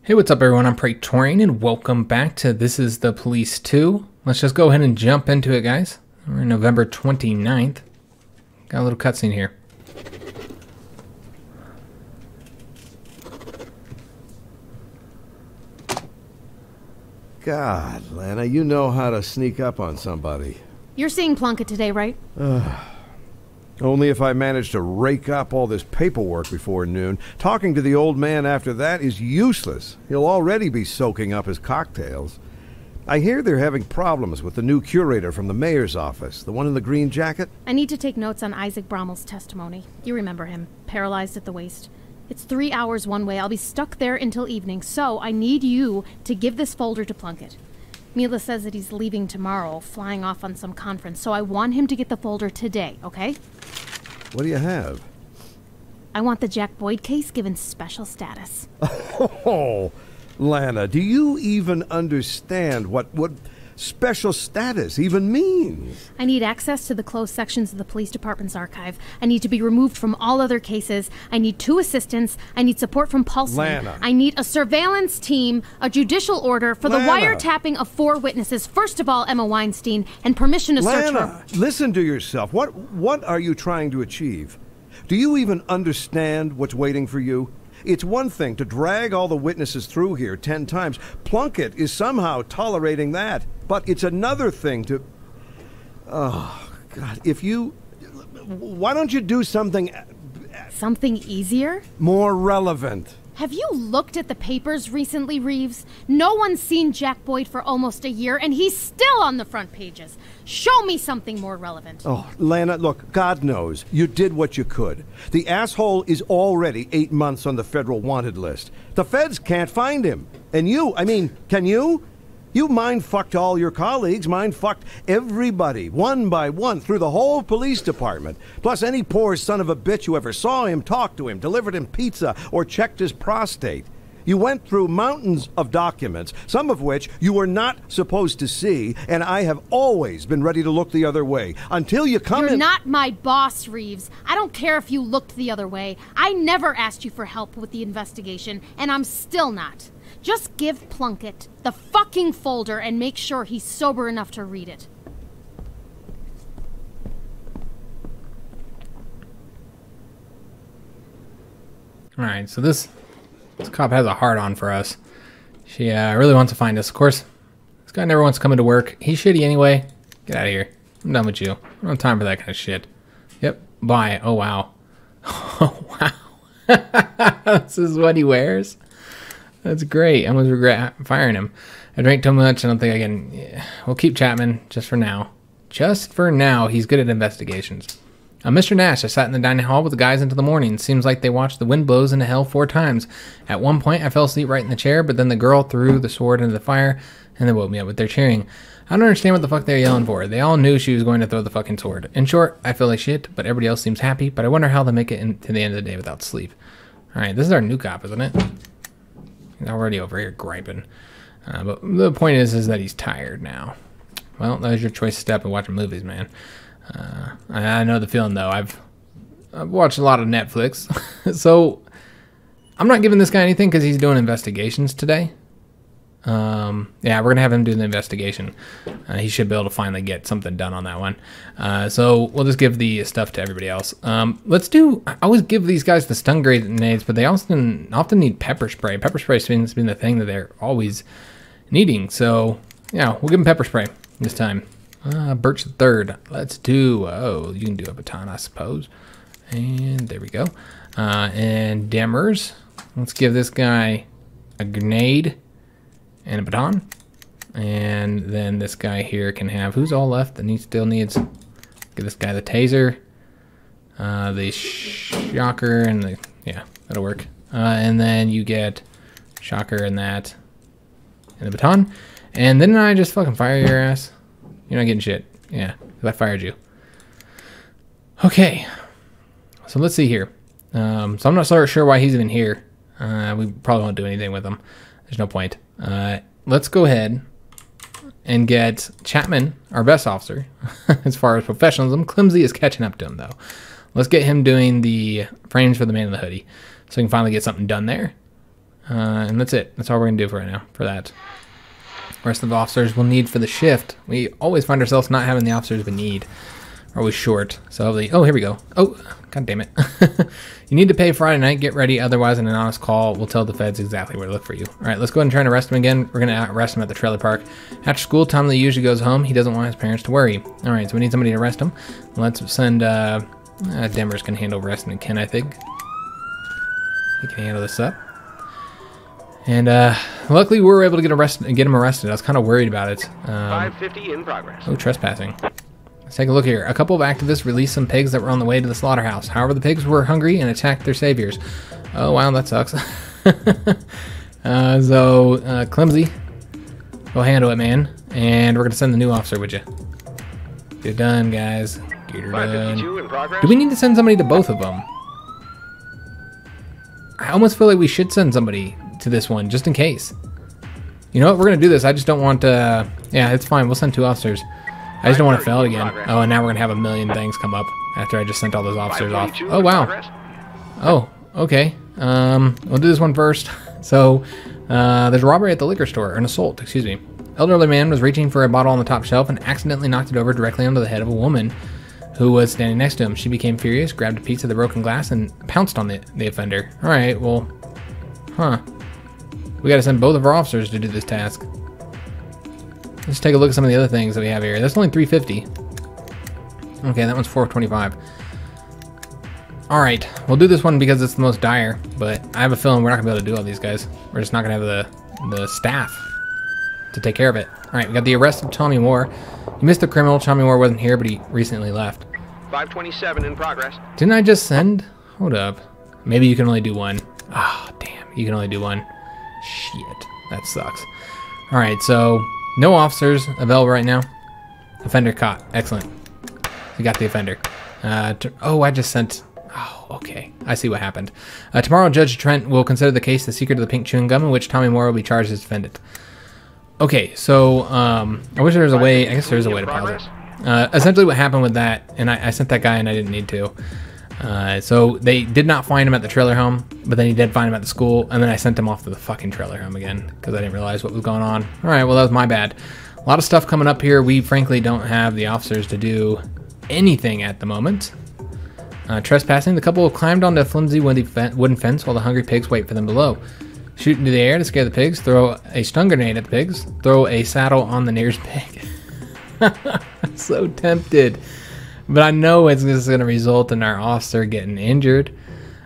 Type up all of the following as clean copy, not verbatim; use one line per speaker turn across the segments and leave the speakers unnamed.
Hey, what's up everyone? I'm Praetorian and welcome back to This is the Police 2. Let's just go ahead and jump into it, guys. We're November 29th. Got a little cutscene here.
God, Lana, you know how to sneak up on somebody.
You're seeing Plunkett today, right?
Only if I manage to rake up all this paperwork before noon. Talking to the old man after that is useless. He'll already be soaking up his cocktails. I hear they're having problems with the new curator from the mayor's office, the one in the green jacket.
I need to take notes on Isaac Brommel's testimony. You remember him, paralyzed at the waist. It's 3 hours one way. I'll be stuck there until evening, so I need you to give this folder to Plunkett. Mila says that he's leaving tomorrow, flying off on some conference, so I want him to get the folder today, okay?
What do you have?
I want the Jack Boyd case given special status.
Oh, Lana, do you even understand what special status even means?
I need access to the closed sections of the police department's archive. I need to be removed from all other cases. I need 2 assistants. I need support from Paulson.
Lana.
I need a surveillance team, a judicial order for the wiretapping of 4 witnesses. First of all, Emma Weinstein, and permission to search her.
Lana, listen to yourself. What are you trying to achieve? Do you even understand what's waiting for you? It's one thing to drag all the witnesses through here 10 times. Plunkett is somehow tolerating that. But it's another thing to... Oh, God, why don't you do something...
Something easier?
More relevant.
Have you looked at the papers recently, Reeves? No one's seen Jack Boyd for almost a year, and he's still on the front pages. Show me something more relevant.
Oh, Lana, look, God knows, you did what you could. The asshole is already 8 months on the federal wanted list. The feds can't find him. And can you? You mind-fucked all your colleagues, mind-fucked everybody, one by one, through the whole police department. Plus any poor son of a bitch who ever saw him, talked to him, delivered him pizza, or checked his prostate. You went through mountains of documents, some of which you were not supposed to see, and I have always been ready to look the other way. Until you come in...
You're not my boss, Reeves. I don't care if you looked the other way. I never asked you for help with the investigation, and I'm still not. Just give Plunkett the fucking folder and make sure he's sober enough to read it.
Alright, so this cop has a hard-on for us. She really wants to find us. Of course, this guy never wants to come into work. He's shitty anyway. Get out of here. I'm done with you. I don't have time for that kind of shit. Yep, bye. Oh, wow. Oh, wow. This is what he wears? That's great. I almost regret firing him. I drank too much. I don't think I can... Yeah. We'll keep Chapman just for now. Just for now. He's good at investigations. Mr. Nash, I sat in the dining hall with the guys into the morning. Seems like they watched the wind blows into hell 4 times. At one point, I fell asleep right in the chair, but then the girl threw the sword into the fire, and they woke me up with their cheering. I don't understand what the fuck they're yelling for. They all knew she was going to throw the fucking sword. In short, I feel like shit, but everybody else seems happy, but I wonder how they'll make it to the end of the day without sleep. Alright, this is our new cop, isn't it? He's already over here griping. But the point is that he's tired now. Well, that was your choice to step and watching movies, man. I know the feeling, though. I've watched a lot of Netflix. So, I'm not giving this guy anything because he's doing investigations today. Yeah, we're going to have him do the investigation. He should be able to finally get something done on that one. So, we'll just give the stuff to everybody else. I always give these guys the stun grenades, but they often need pepper spray. Pepper spray seems to be the thing that they're always needing. So, yeah, we'll give them pepper spray this time. Birch the third. Let's do... Oh, you can do a baton, I suppose. And there we go. And Demmers. Let's give this guy a grenade and a baton. And then this guy here can have... Who's all left that he still needs? Give this guy the taser. The shocker and the... Yeah, that'll work. And then you get shocker and that. And the baton. And then I just fucking fire your ass. You're not getting shit. Yeah, because I fired you. Okay. So let's see here. So I'm not so sure why he's even here. We probably won't do anything with him. There's no point. Let's go ahead and get Chapman, our best officer, as far as professionalism. Clumsy is catching up to him, though. Let's get him doing the frames for the man in the hoodie so we can finally get something done there. And that's it. That's all we're going to do for right now, for that. Rest of the officers we'll need for the shift. We always find ourselves not having the officers we need. We're always short. So, oh, here we go. Oh, god damn it. You need to pay Friday night. Get ready. Otherwise, an anonymous call will tell the feds exactly where to look for you. All right, let's go ahead and try and arrest him again. We're going to arrest him at the trailer park. After school, Tommy usually goes home. He doesn't want his parents to worry. All right, so we need somebody to arrest him. Let's send, Denver's can handle arresting Ken, I think. He can handle this up. And luckily we were able to get him arrested. I was kind of worried about it.
550 in progress.
Oh, trespassing. Let's take a look here. A couple of activists released some pigs that were on the way to the slaughterhouse. However, the pigs were hungry and attacked their saviors. Oh, wow, that sucks. Clemsy, go handle it, man. And we're going to send the new officer, would you? Get it done, guys. Get her done.
In progress.
Do we need to send somebody to both of them? I almost feel like we should send somebody to this one, just in case. You know what? We're going to do this. I just don't want to... Yeah, it's fine. We'll send 2 officers. I just don't want to fail it again. Oh, and now we're going to have a million things come up after I just sent all those officers off. Oh, wow. Oh, okay. We'll do this one first. So, there's a robbery at the liquor store. An assault, excuse me. Elderly man was reaching for a bottle on the top shelf and accidentally knocked it over directly onto the head of a woman who was standing next to him. She became furious, grabbed a piece of the broken glass, and pounced on the offender. All right, well, we got to send both of our officers to do this task. Let's take a look at some of the other things that we have here. That's only 350. Okay, that one's 425. All right, we'll do this one because it's the most dire, but I have a feeling we're not gonna be able to do all these guys. We're just not gonna have the staff to take care of it. All right, we got the arrest of Tommy Moore. You missed the criminal. Tommy Moore wasn't here, but he recently left.
527 in progress.
Didn't I just send? Hold up. Maybe you can only do one. Ah, oh, damn. You can only do one. Shit. That sucks. All right, so no officers available right now. Offender caught. Excellent. We got the offender. I just sent... Oh, okay. I see what happened. Tomorrow, Judge Trent will consider the case The Secret of the Pink Chewing Gum, in which Tommy Moore will be charged as defendant. Okay, so I wish there was a way... I guess there is a way to pause it. Essentially what happened with that, and I sent that guy and I didn't need to. So they did not find him at the trailer home, but then he did find him at the school, and then I sent him off to the fucking trailer home again because I didn't realize what was going on. All right, well, that was my bad. A lot of stuff coming up here. We frankly don't have the officers to do anything at the moment. Trespassing. The couple climbed onto a flimsy wooden fence while the hungry pigs wait for them below. Shoot into the air to scare the pigs. Throw a stun grenade at the pigs. Throw a saddle on the nearest pig. I'm so tempted. But I know it's just going to result in our officer getting injured.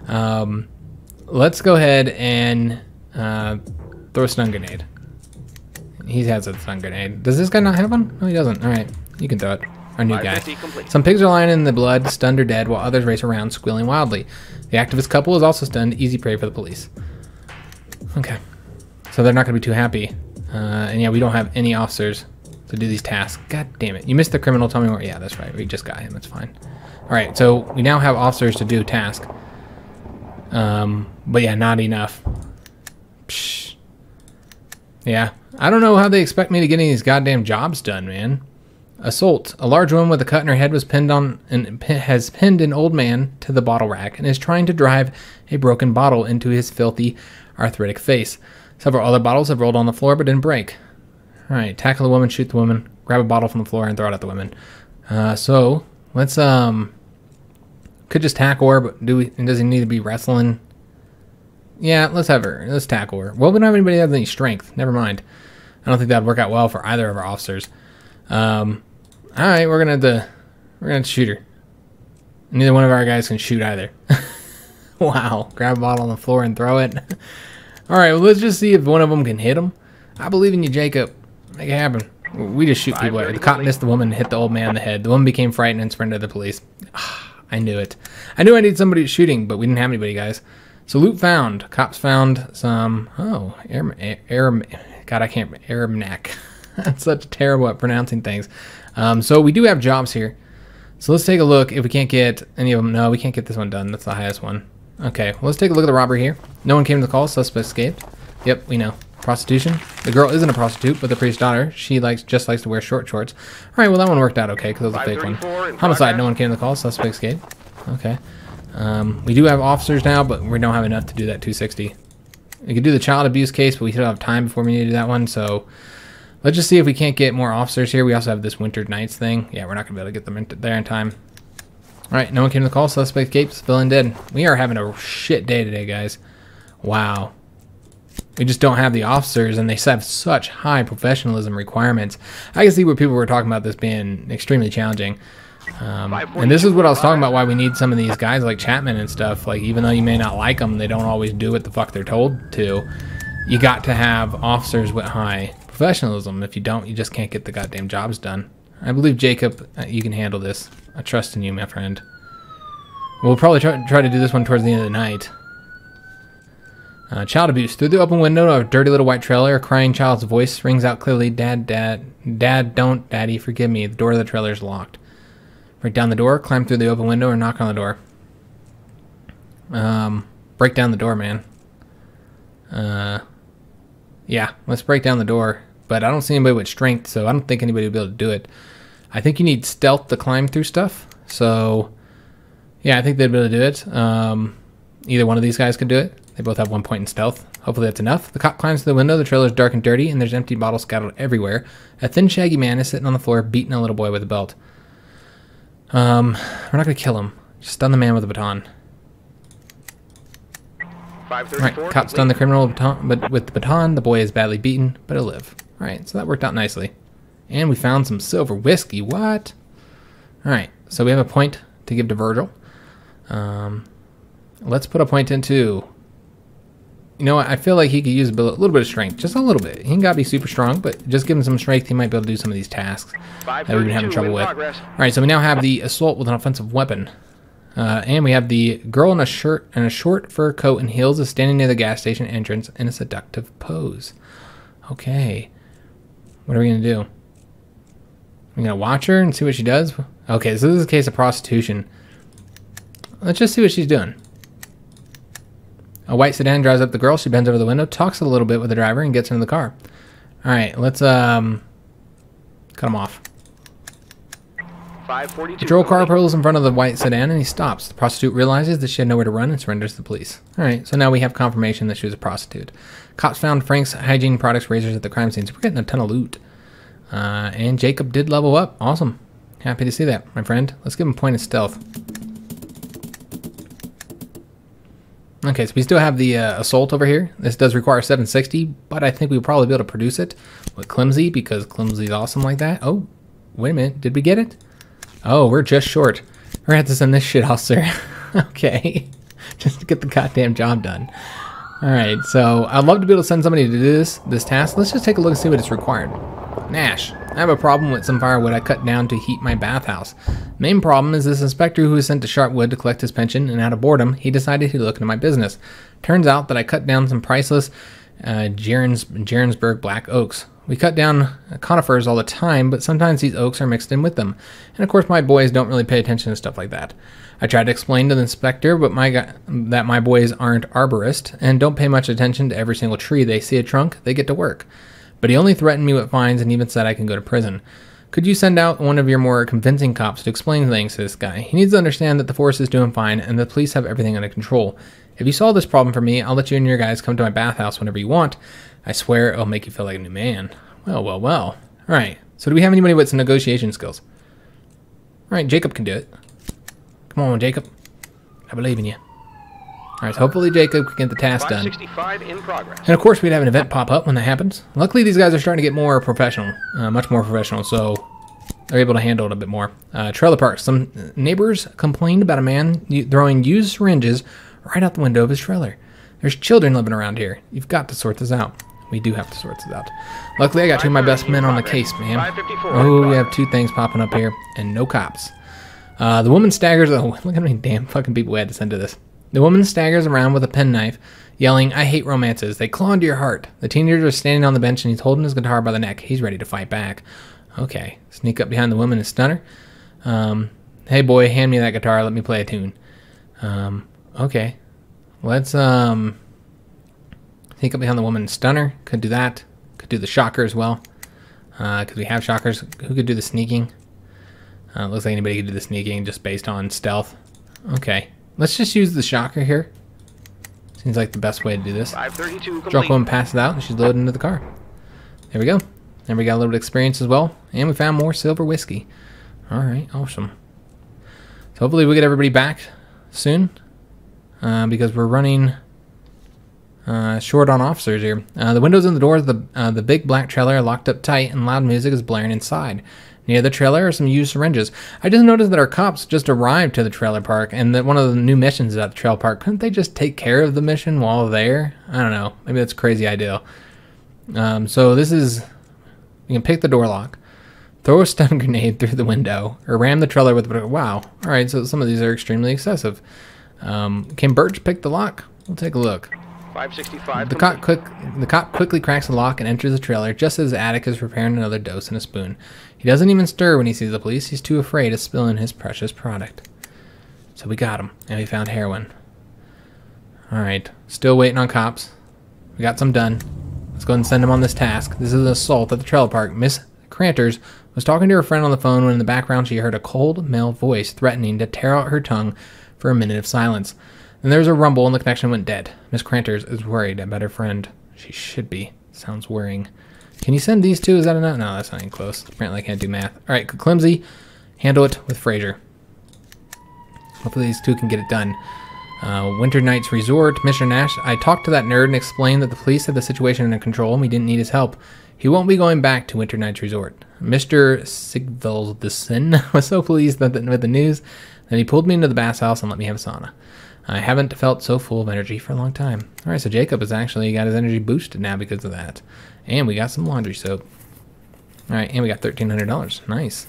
Let's go ahead and throw a stun grenade. He has a stun grenade. Does this guy not have one? No, he doesn't. All right. You can throw it. Our new guy. Some pigs are lying in the blood, stunned or dead, while others race around, squealing wildly. The activist couple is also stunned. Easy prey for the police. Okay. So they're not going to be too happy. And yeah, we don't have any officers to do these tasks. God damn it. You missed the criminal. Tell me more. Yeah, that's right. We just got him. It's fine. All right. So we now have officers to do task. But yeah, not enough. Psh. Yeah. I don't know how they expect me to get any of these goddamn jobs done, man. Assault. A large woman with a cut in her head has pinned an old man to the bottle rack and is trying to drive a broken bottle into his filthy, arthritic face. Several other bottles have rolled on the floor but didn't break. All right, tackle the woman, shoot the woman, grab a bottle from the floor and throw it at the women. So let's could just tackle her, but does he need to be wrestling? Yeah, let's tackle her. Well, we don't have anybody that has any strength. Never mind. I don't think that'd work out well for either of our officers. All right, we're gonna shoot her. Neither one of our guys can shoot either. Wow, grab a bottle on the floor and throw it. All right, well, let's just see if one of them can hit him. I believe in you, Jacob. Make it happen. We just shoot people. The cop missed the woman and hit the old man in the head. The woman became frightened and sprinted to the police. I knew it. I knew I needed somebody shooting, but we didn't have anybody, guys. So loot found. Cops found some... Oh, God, I can't... Arabnac. I'm such terrible at pronouncing things. So we do have jobs here. So let's take a look if we can't get any of them. No, we can't get this one done. That's the highest one. Okay, well, let's take a look at the robbery here. No one came to the call. Suspect escaped. Yep, we know. Prostitution. The girl isn't a prostitute, but the priest's daughter. She just likes to wear short shorts. All right, well, that one worked out okay because it was a fake one. Homicide. No one came to the call. Suspect escaped. Okay. We do have officers now, but we don't have enough to do that 260. We could do the child abuse case, but we still have time before we need to do that one. So let's just see if we can't get more officers here. We also have this winter nights thing. Yeah, we're not going to be able to get them there in time. All right, no one came to the call. Suspect escaped. Civilian dead. We are having a shit day today, guys. Wow. We just don't have the officers, and they have such high professionalism requirements. I can see where people were talking about this being extremely challenging. And this is what I was talking about, why we need some of these guys like Chapman and stuff. Like, even though you may not like them, they don't always do what the fuck they're told to. You got to have officers with high professionalism. If you don't, you just can't get the goddamn jobs done. I believe, Jacob, you can handle this. I trust in you, my friend. We'll probably try to do this one towards the end of the night. Child abuse. Through the open window of a dirty little white trailer, a crying child's voice rings out clearly. Dad, Dad, Dad, don't, Daddy, forgive me. The door of the trailer is locked. Break down the door, climb through the open window, or knock on the door. Break down the door, man. Yeah, let's break down the door. But I don't see anybody with strength, so I don't think anybody will be able to do it. I think you need stealth to climb through stuff. So, yeah, I think they'd be able to do it. Either one of these guys could do it. They both have 1 point in stealth. Hopefully that's enough. The cop climbs through the window. The trailer is dark and dirty, and there's empty bottles scattered everywhere. A thin, shaggy man is sitting on the floor, beating a little boy with a belt. We're not going to kill him. Just stun the man with a baton. Alright, cop stunned the criminal with the baton. The boy is badly beaten, but he'll live. Alright, so that worked out nicely. And we found some silver whiskey. What? Alright, so we have a point to give to Virgil. Let's put a point into... You know what? I feel like he could use a little bit of strength. Just a little bit. He ain't got to be super strong, but just give him some strength, he might be able to do some of these tasks that we've been having trouble with. Alright, so we now have the assault with an offensive weapon. And we have the girl in a shirt and a short fur coat and heels is standing near the gas station entrance in a seductive pose. Okay. What are we going to do? We're going to watch her and see what she does? Okay, so this is a case of prostitution. Let's just see what she's doing. A white sedan drives up the girl. She bends over the window, talks a little bit with the driver, and gets into the car. Alright, let's cut him off. The patrol car pulls in front of the white sedan, and he stops. The prostitute realizes that she had nowhere to run and surrenders to the police. Alright, so now we have confirmation that she was a prostitute. Cops found Frank's hygiene products razors at the crime scene, so we're getting a ton of loot. And Jacob did level up. Awesome. Happy to see that, my friend. Let's give him a point of stealth. Okay, so we still have the assault over here. This does require 760, but I think we'll probably be able to produce it with Clumsy, because Clumsy's awesome like that. Oh, wait a minute. Did we get it? Oh, we're just short. We're going to have to send this shit off, sir. Okay. Just to get the goddamn job done. Alright, so I'd love to be able to send somebody to do this task. Let's just take a look and see what it's required. Nash. I have a problem with some firewood I cut down to heat my bathhouse. Main problem is this inspector who was sent to Sharpwood to collect his pension, and out of boredom, he decided he'd look into my business. Turns out that I cut down some priceless Jerensburg black oaks. We cut down conifers all the time, but sometimes these oaks are mixed in with them. And of course my boys don't really pay attention to stuff like that. I tried to explain to the inspector that my boys aren't arborists and don't pay much attention to every single tree they see a trunk, they get to work. But he only threatened me with fines and even said I can go to prison. Could you send out one of your more convincing cops to explain things to this guy? He needs to understand that the force is doing fine and the police have everything under control. If you solve this problem for me, I'll let you and your guys come to my bathhouse whenever you want. I swear it'll make you feel like a new man. Well, well, well. Alright, so do we have anybody with some negotiation skills? Alright, Jacob can do it. Come on, Jacob. I believe in you. Alright, so hopefully Jacob can get the task done.
565 in progress.
And of course we'd have an event pop up when that happens. Luckily these guys are starting to get more professional. Much more professional, so they're able to handle it a bit more. Trailer park. Some neighbors complained about a man throwing used syringes right out the window of his trailer. There's children living around here. You've got to sort this out. We do have to sort this out. Luckily I got two of my best men on the case, man. Oh, we have two things popping up here, and no cops. The woman staggers... Oh, look how many damn fucking people we had to send to this. The woman staggers around with a penknife, yelling, "I hate romances. They claw into your heart." The teenager is standing on the bench and he's holding his guitar by the neck. He's ready to fight back. Okay. Sneak up behind the woman and stun her. Hey boy, hand me that guitar. Let me play a tune. Okay. Let's sneak up behind the woman and stun her. Could do that. Could do the shocker as well. Because we have shockers. Who could do the sneaking? Looks like anybody could do the sneaking just based on stealth. Okay. Let's just use the shocker here. Seems like the best way to do this.
532 complete.
Drunk woman passes out and she's loaded into the car. There we go. And we got a little bit of experience as well. And we found more silver whiskey. Alright, awesome. So hopefully we get everybody back soon. Because we're running short on officers here. The windows and the doors of the big black trailer are locked up tight and loud music is blaring inside. Near the trailer are some used syringes. I just noticed that our cops just arrived to the trailer park and that one of the new missions is at the trailer park. Couldn't they just take care of the mission while there? I don't know. Maybe that's a crazy idea. So this is... You can pick the door lock, throw a stun grenade through the window, or ram the trailer with... Wow. Alright, so some of these are extremely excessive. Can Birch pick the lock? We'll take a look.
565
The cop quickly cracks the lock and enters the trailer just as Attic is preparing another dose in a spoon. He doesn't even stir when he sees the police. He's too afraid of spilling his precious product. So we got him, and we found heroin. Alright, still waiting on cops. We got some done. Let's go ahead and send him on this task. This is an assault at the trailer park. Miss Cranters was talking to her friend on the phone when in the background she heard a cold male voice threatening to tear out her tongue for a minute of silence. Then there was a rumble and the connection went dead. Miss Cranters is worried about her friend. She should be. Sounds worrying. Can you send these two? Is that enough? No, that's not even close. Apparently I can't do math. Alright, Clumsy, handle it with Fraser. Hopefully these two can get it done. Winter Nights Resort, Mr. Nash. I talked to that nerd and explained that the police had the situation under control and we didn't need his help. He won't be going back to Winter Nights Resort. Mr. Sigvaldason was so pleased with the news that he pulled me into the bathhouse and let me have a sauna. I haven't felt so full of energy for a long time. Alright, so Jacob has actually got his energy boosted now because of that. And we got some laundry soap. Alright, and we got $1,300. Nice.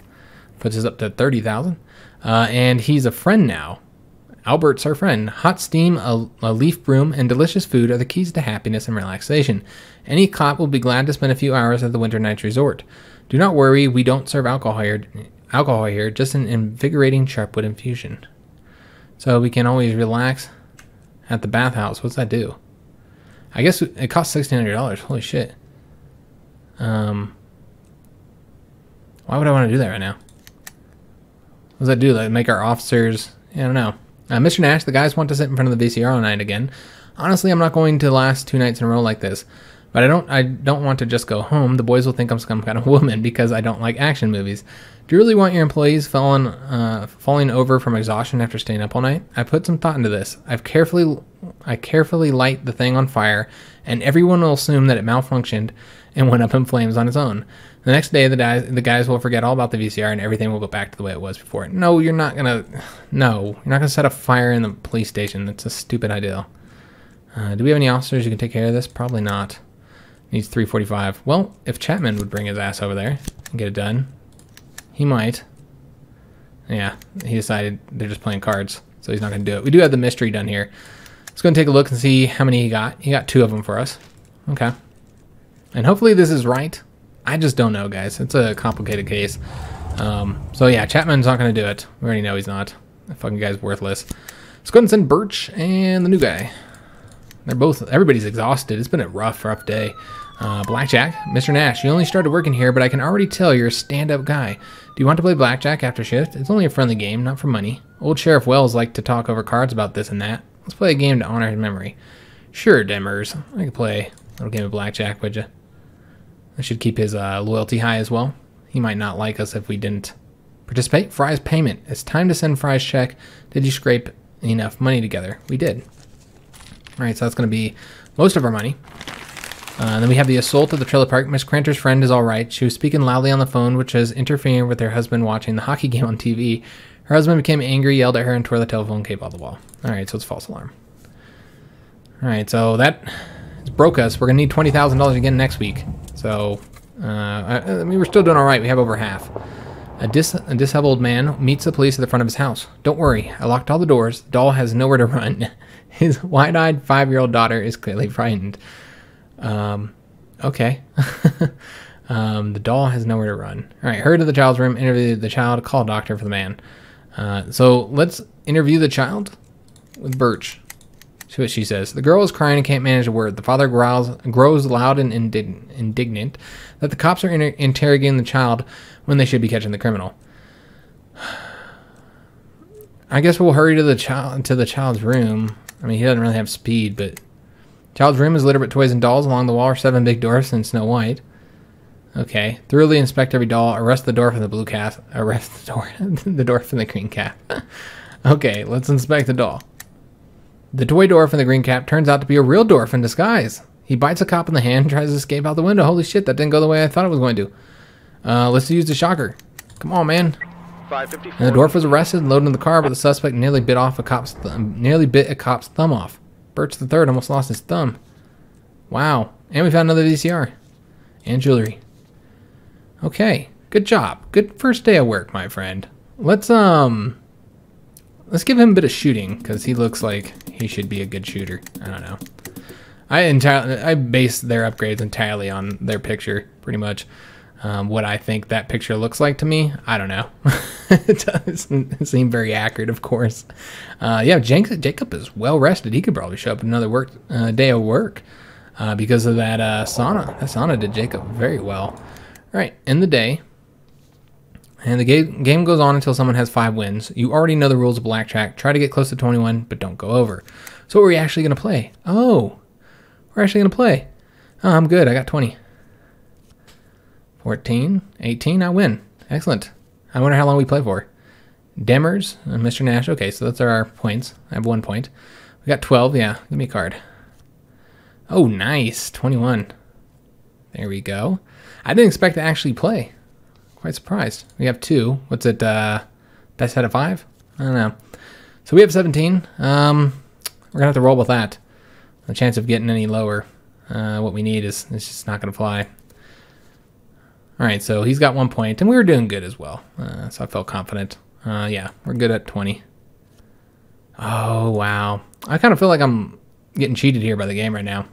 Puts us up to $30,000. And he's a friend now. Albert's our friend. Hot steam, a leaf broom, and delicious food are the keys to happiness and relaxation. Any cop will be glad to spend a few hours at the Winter Nights Resort. Do not worry, we don't serve alcohol here, just an invigorating Sharpwood infusion. So we can always relax at the bathhouse. What's that do? I guess it costs $1,600. Holy shit. Why would I want to do that right now? What does that do? Like make our officers... I don't know. Mr. Nash, the guys want to sit in front of the VCR all night again. Honestly, I'm not going to last 2 nights in a row like this. But I don't want to just go home. The boys will think I'm some kind of woman because I don't like action movies. Do you really want your employees falling over from exhaustion after staying up all night? I put some thought into this. I carefully light the thing on fire, and everyone will assume that it malfunctioned and went up in flames on its own. The next day, the guys will forget all about the VCR, and everything will go back to the way it was before. No, you're not gonna set a fire in the police station. That's a stupid idea. Do we have any officers who can take care of this? Probably not. Needs 345. Well, if Chapman would bring his ass over there and get it done, he might. Yeah, he decided they're just playing cards, so he's not going to do it. We do have the mystery done here. Let's go and take a look and see how many he got. He got 2 of them for us. Okay. And hopefully this is right. I just don't know, guys. It's a complicated case. So yeah, Chapman's not going to do it. We already know he's not. That fucking guy's worthless. Let's go ahead and send Birch and the new guy. Everybody's exhausted. It's been a rough day. Blackjack, Mr. Nash, you only started working here, but I can already tell you're a stand-up guy. Do you want to play blackjack after shift? It's only a friendly game, not for money. Old Sheriff Wells liked to talk over cards about this and that. Let's play a game to honor his memory. Sure, Demers. I could play a little game of blackjack, would you? I should keep his loyalty high as well. He might not like us if we didn't participate. Fry's payment. It's time to send Fry's check. Did you scrape enough money together? We did. Alright, so that's going to be most of our money. Then we have the assault at the trailer park. Miss Cranter's friend is alright. She was speaking loudly on the phone, which was interfering with her husband watching the hockey game on TV. Her husband became angry, yelled at her, and tore the telephone cable off the wall. Alright, so it's false alarm. Alright, so that broke us. We're going to need $20,000 again next week. So, I mean, we're still doing alright. We have over half. A disabled man meets the police at the front of his house. Don't worry, I locked all the doors. The doll has nowhere to run. His wide-eyed 5-year-old daughter is clearly frightened. Okay. The doll has nowhere to run. Alright, hurry to the child's room, interview the child, call a doctor for the man. So let's interview the child with Birch. See what she says. The girl is crying and can't manage a word. The father grows loud and indignant that the cops are interrogating the child when they should be catching the criminal. I guess we'll hurry to the child's room. I mean, he doesn't really have speed, but Child's room is littered with toys and dolls. Along the wall are 7 big dwarfs and Snow White. Okay. Thoroughly inspect every doll. Arrest the dwarf in the blue cap. Arrest the dwarf in the green cap. Okay, let's inspect the doll. The toy dwarf in the green cap turns out to be a real dwarf in disguise. He bites a cop in the hand and tries to escape out the window. Holy shit, that didn't go the way I thought it was going to. Let's use the shocker. Come on, man.
554.
And the dwarf was arrested and loaded in the car, but the suspect nearly bit a cop's thumb off. Birch the third almost lost his thumb. Wow. And we found another VCR. And jewelry. Okay. Good job. Good first day of work, my friend. Let's give him a bit of shooting, because he looks like he should be a good shooter. I don't know. I base their upgrades entirely on their picture, pretty much. What I think that picture looks like to me, I don't know. It doesn't seem very accurate, of course. Yeah, Jacob is well rested. He could probably show up another day of work because of that sauna. That sauna did Jacob very well. All right, end the day. And the game goes on until someone has 5 wins. You already know the rules of blackjack. Try to get close to 21, but don't go over. So what are we actually going to play? Oh, we're actually going to play. Oh, I'm good. I got 20. 14, 18, I win. Excellent. I wonder how long we play for. Demmers, Mr. Nash. Okay, so that's our points. I have 1 point. We got 12. Yeah, give me a card. Oh, nice. 21. There we go. I didn't expect to actually play. Quite surprised. We have 2. What's it? Best out of 5? I don't know. So we have 17. We're going to have to roll with that. The chance of getting any lower, what we need is just not going to fly. All right, so he's got 1 point, and we were doing good as well. So I felt confident. Yeah, we're good at 20. Oh, wow. I kind of feel like I'm getting cheated here by the game right now.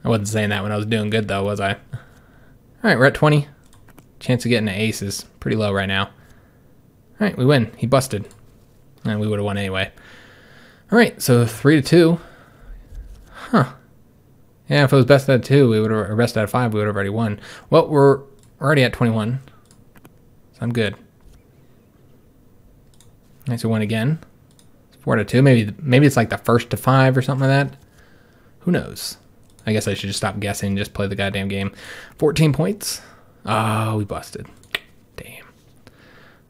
I wasn't saying that when I was doing good, though, was I? All right, we're at 20. Chance of getting an ace is pretty low right now. All right, we win. He busted. And we would have won anyway. All right, so 3-2. Huh. Yeah, if it was best out of 2, we would have, or best out of 5, we would have already won. Well, we're already at 21. So I'm good. All right, so 1 again. 4-2. Maybe it's like the first to 5 or something like that. Who knows? I guess I should just stop guessing and just play the goddamn game. 14 points. Oh, we busted. Damn.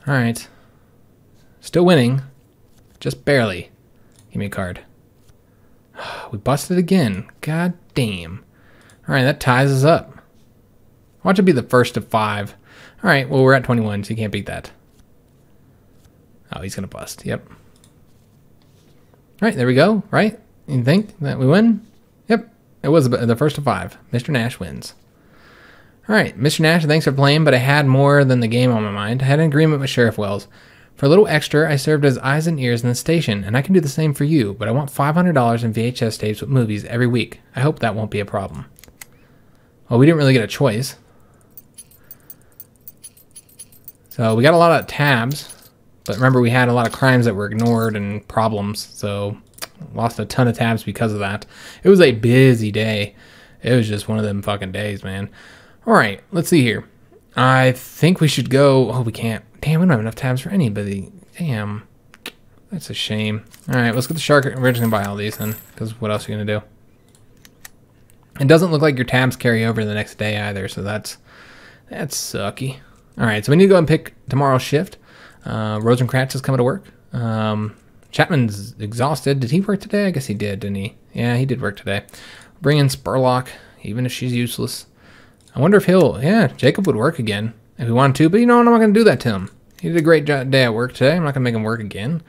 All right. Still winning. Just barely. Give me a card. We busted again. God damn. All right, that ties us up. Watch it be the first of 5. All right, well, we're at 21, so you can't beat that. Oh, he's going to bust. Yep. All right, there we go, right? You think that we win? Yep. It was the first of 5. Mr. Nash wins. All right, Mr. Nash, thanks for playing, but I had more than the game on my mind. I had an agreement with Sheriff Wells. For a little extra, I served as eyes and ears in the station, and I can do the same for you, but I want $500 in VHS tapes with movies every week. I hope that won't be a problem. Well, we didn't really get a choice. So we got a lot of tabs, but remember we had a lot of crimes that were ignored and problems, so lost a ton of tabs because of that. It was a busy day. It was just one of them fucking days, man. All right, let's see here. I think we should go... Oh, we can't. Damn, we don't have enough tabs for anybody. Damn. That's a shame. All right, let's get the shark. We're just going to buy all these then, because what else are you going to do? It doesn't look like your tabs carry over the next day either, so that's sucky. All right, so we need to go and pick tomorrow's shift. Rosencrantz is coming to work. Chapman's exhausted. Did he work today? I guess he did, didn't he? Yeah, he did work today. Bring in Spurlock, even if she's useless. I wonder if he'll... Yeah, Jacob would work again if he wanted to, but you know what? I'm not going to do that to him. He did a great day at work today. I'm not going to make him work again.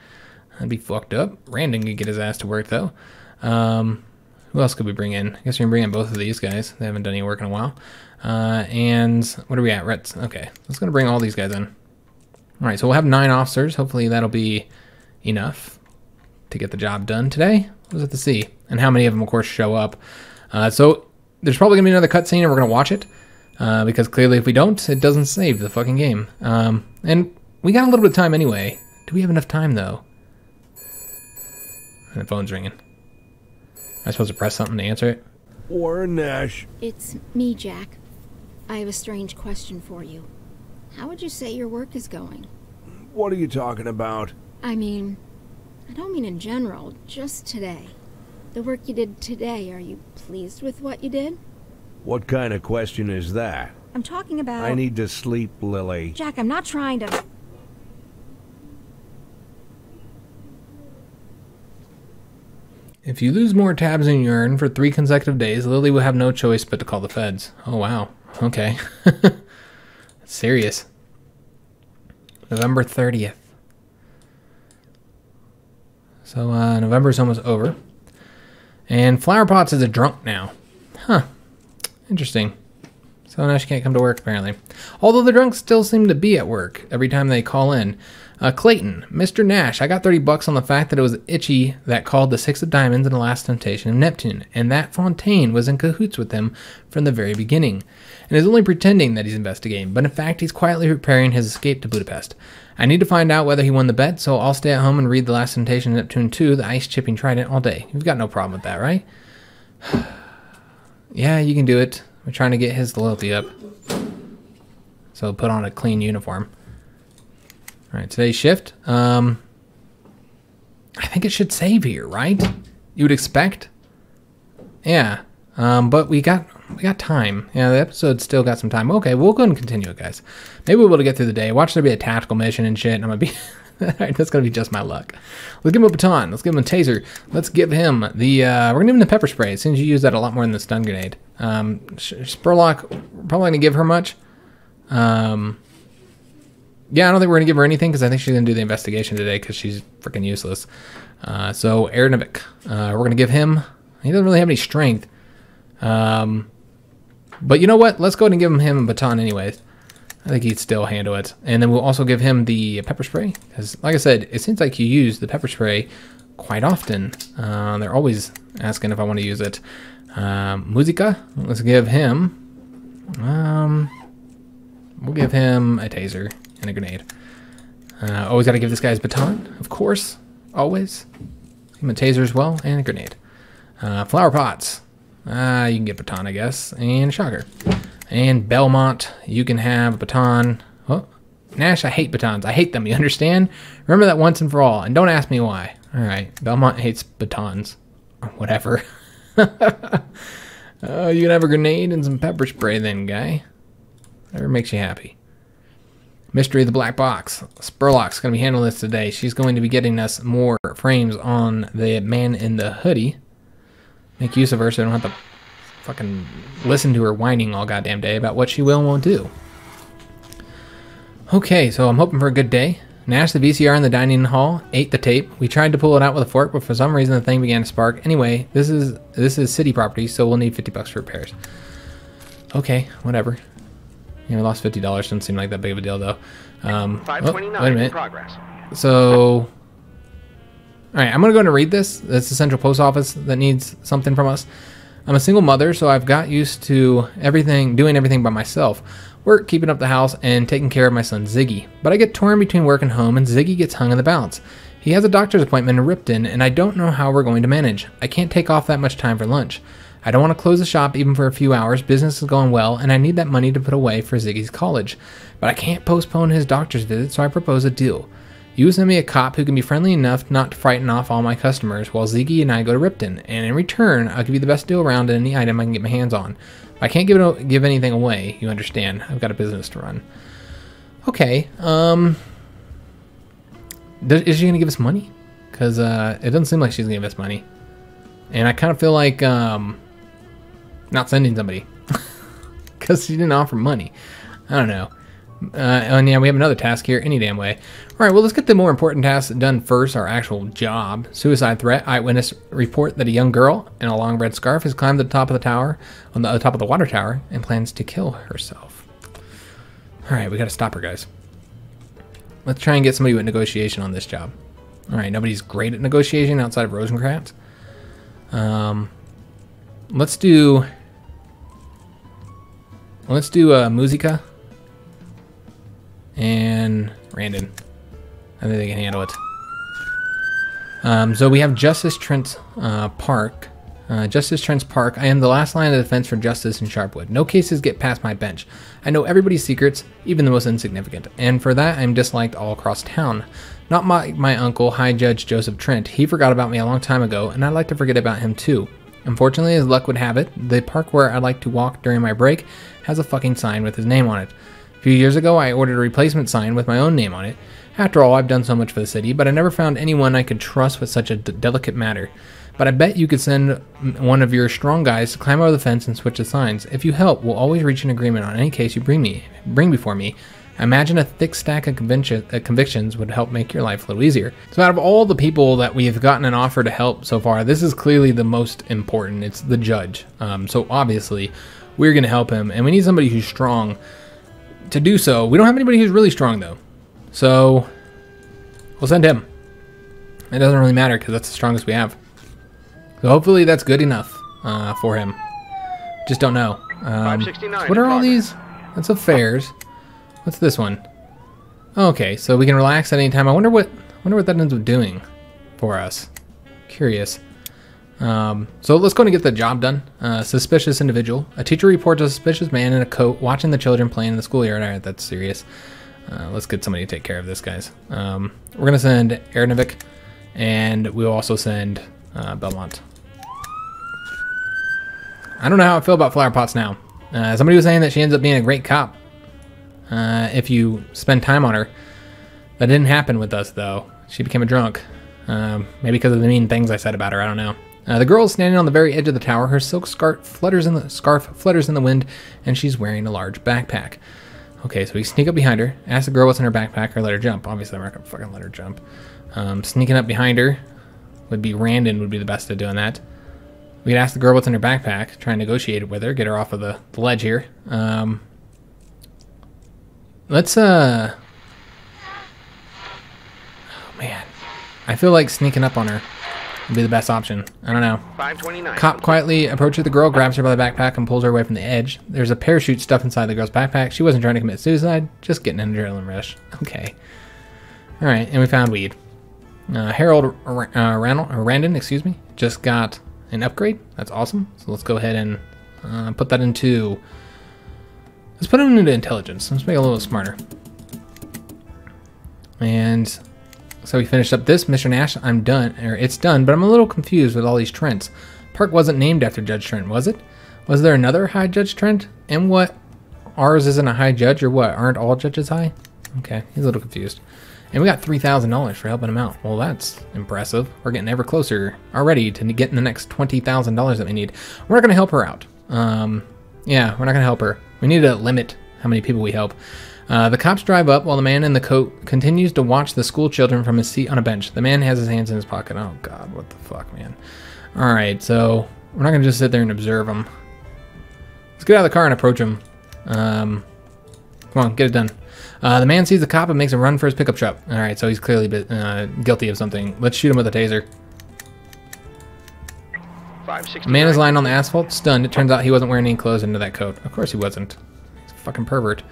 That'd be fucked up. Randon could get his ass to work, though. Who else could we bring in? I guess we can bring in both of these guys. They haven't done any work in a while. And what are we at? Rets. Okay, let's going to bring all these guys in. All right, so we'll have 9 officers. Hopefully that'll be enough to get the job done today. We'll have to see. And how many of them, of course, show up. So there's probably going to be another cutscene, and we're going to watch it. Because clearly if we don't, it doesn't save the fucking game. And we got a little bit of time anyway. Do we have enough time, though? And the phone's ringing. Am I supposed to press something to answer it?
Warren Nash.
It's me, Jack. I have a strange question for you. How would you say your work is going?
What are you talking about?
I don't mean in general, just today. The work you did today, are you pleased with what you did?
What kind of question is that?
I'm talking about...
I need to sleep, Lily.
Jack, I'm not trying to...
If you lose more tabs than you earn for 3 consecutive days, Lily will have no choice but to call the feds. Oh, wow. Okay. That's serious. November 30th. So, November's almost over. And Flower Pots is a drunk now. Huh. Interesting. So now she can't come to work, apparently. Although the drunks still seem to be at work every time they call in. Clayton, Mr. Nash, I got $30 on the fact that it was Itchy that called the 6 of Diamonds in the Last Temptation of Neptune, and that Fontaine was in cahoots with him from the very beginning, and is only pretending that he's investigating, but in fact he's quietly preparing his escape to Budapest. I need to find out whether he won the bet, so I'll stay at home and read The Last Temptation of Neptune 2, the ice-chipping trident, all day. You've got no problem with that, right? Yeah, you can do it. We're trying to get his loyalty up. So put on a clean uniform. Alright, today's shift. I think it should save here, right? You would expect? Yeah. But we got time. Yeah, the episode's still got some time. Okay, we'll go ahead and continue it, guys. Maybe we'll be able to get through the day. Watch there be a tactical mission and shit, and I'm gonna be... Alright, that's gonna be just my luck. Let's give him a baton. Let's give him a taser. Let's give him the... we're gonna give him the pepper spray. It seems you use that a lot more than the stun grenade. Spurlock, probably gonna give her much. Yeah, I don't think we're going to give her anything because I think she's going to do the investigation today because she's freaking useless. So, Ernovic, we're going to give him... He doesn't really have any strength. But you know what? Let's go ahead and give him a baton anyways. I think he'd still handle it. And then we'll also give him the pepper spray. Because, like I said, it seems like you use the pepper spray quite often. They're always asking if I want to use it. Musica, let's give him... we'll give him a taser. And a grenade. Always got to give this guy his baton, of course. Always. Give him a taser as well, and a grenade. Flower pots. You can get a baton, I guess. And a shocker. And Belmont, you can have a baton. Oh, Nash, I hate batons. I hate them, you understand? Remember that once and for all, and don't ask me why. Alright, Belmont hates batons. Or whatever. You can have a grenade and some pepper spray then, guy. Whatever makes you happy. Mystery of the Black Box. Spurlock's going to be handling this today. She's going to be getting us more frames on the man in the hoodie. Make use of her so I don't have to fucking listen to her whining all goddamn day about what she will and won't do. Okay, so I'm hoping for a good day. Nash, the VCR in the dining hall, ate the tape. We tried to pull it out with a fork, but for some reason the thing began to spark. Anyway, this is city property, so we'll need $50 for repairs. Okay, whatever. You know, lost $50. Doesn't seem like that big of a deal, though.
529
wait a minute.
in progress.
So, all right, I'm going to go ahead and read this. That's the Central Post Office that needs something from us. I'm a single mother, so I've got used to doing everything by myself. Work, keeping up the house, and taking care of my son, Ziggy. But I get torn between work and home, and Ziggy gets hung in the balance. He has a doctor's appointment in Ripton, and I don't know how we're going to manage. I can't take off that much time for lunch. I don't want to close the shop even for a few hours. Business is going well, and I need that money to put away for Ziggy's college. But I can't postpone his doctor's visit, so I propose a deal. You send me a cop who can be friendly enough not to frighten off all my customers while Ziggy and I go to Ripton, and in return, I'll give you the best deal around in any item I can get my hands on. I can't give anything away, you understand. I've got a business to run. Okay, is she going to give us money? Because it doesn't seem like she's going to give us money. And I kind of feel like not sending somebody. Because she didn't offer money. I don't know. And yeah, we have another task here any damn way. Alright, well, let's get the more important tasks done first, our actual job. Suicide threat. Eyewitness report that a young girl in a long red scarf has climbed to the top of the tower, on the top of the water tower, and plans to kill herself. Alright, we gotta stop her, guys. Let's try and get somebody with negotiation on this job. Alright, nobody's great at negotiation outside of Rosencrantz. Let's do Musica and Randon. I think they can handle it. So we have Justice Trent's Park. Justice Trent's Park. I am the last line of defense for justice in Sharpwood. No cases get past my bench. I know everybody's secrets, even the most insignificant, and for that I'm disliked all across town. Not my uncle, High Judge Joseph Trent. He forgot about me a long time ago, and I'd like to forget about him too. Unfortunately, as luck would have it, the park where I like to walk during my break has a fucking sign with his name on it. A few years ago, I ordered a replacement sign with my own name on it. After all, I've done so much for the city, but I never found anyone I could trust with such a delicate matter. But I bet you could send one of your strong guys to climb over the fence and switch the signs. If you help, we'll always reach an agreement on any case you bring before me. I imagine a thick stack of convictions would help make your life a little easier. So out of all the people that we've gotten an offer to help so far, this is clearly the most important. It's the judge. So obviously, we're going to help him, and we need somebody who's strong to do so. We don't have anybody who's really strong, though. So we'll send him. It doesn't really matter because that's the strongest we have. So hopefully that's good enough for him. Just don't know.
569
what are all
progress.
these? That's affairs. What's this one? Okay, so we can relax at any time. I wonder what that ends up doing for us. Curious. So let's go and get the job done. Suspicious individual. A teacher reports a suspicious man in a coat watching the children playing in the schoolyard. All right, that's serious. Let's get somebody to take care of this, guys. We're gonna send Ernovic, and we'll also send Belmont. I don't know how I feel about Flower Pots now. Somebody was saying that she ends up being a great cop if you spend time on her. That didn't happen with us, though. She became a drunk. Maybe because of the mean things I said about her. I don't know. The girl is standing on the very edge of the tower. Her silk scarf flutters in the wind, and she's wearing a large backpack. Okay, so we sneak up behind her, ask the girl what's in her backpack, or let her jump. Obviously, I'm not gonna fucking let her jump. Sneaking up behind her would be Randon would be the best at doing that. We could ask the girl what's in her backpack, try and negotiate with her, get her off of the ledge here. Let's oh man, I feel like sneaking up on her would be the best option. I don't know.
529.
Cop quietly approaches the girl, grabs her by the backpack, and pulls her away from the edge. There's a parachute stuffed inside the girl's backpack. She wasn't trying to commit suicide, just getting an adrenaline rush. Okay. All right, and we found weed. Harold Randon, excuse me, just got an upgrade. That's awesome. So let's go ahead and put that into. Let's put it into intelligence. Let's make it a little smarter. And so we finished up this mission. Ash, I'm done, or it's done, but I'm a little confused with all these Trents. Park wasn't named after Judge Trent, was it? Was there another High Judge Trent? And what? Ours isn't a High Judge, or what? Aren't all judges high? Okay, he's a little confused. And we got $3,000 for helping him out. Well, that's impressive. We're getting ever closer already to getting the next $20,000 that we need. We're not going to help her out. Yeah, we're not going to help her. We need to limit how many people we help. The cops drive up while the man in the coat continues to watch the school children from his seat on a bench. The man has his hands in his pocket. Oh, God, what the fuck, man. All right, so we're not going to just sit there and observe them. Let's get out of the car and approach him. Come on, get it done. The man sees the cop and makes a run for his pickup truck. All right, so he's clearly guilty of something. Let's shoot him with a taser. The man is lying on the asphalt, stunned. It turns out he wasn't wearing any clothes under that coat. Of course he wasn't. He's a fucking pervert.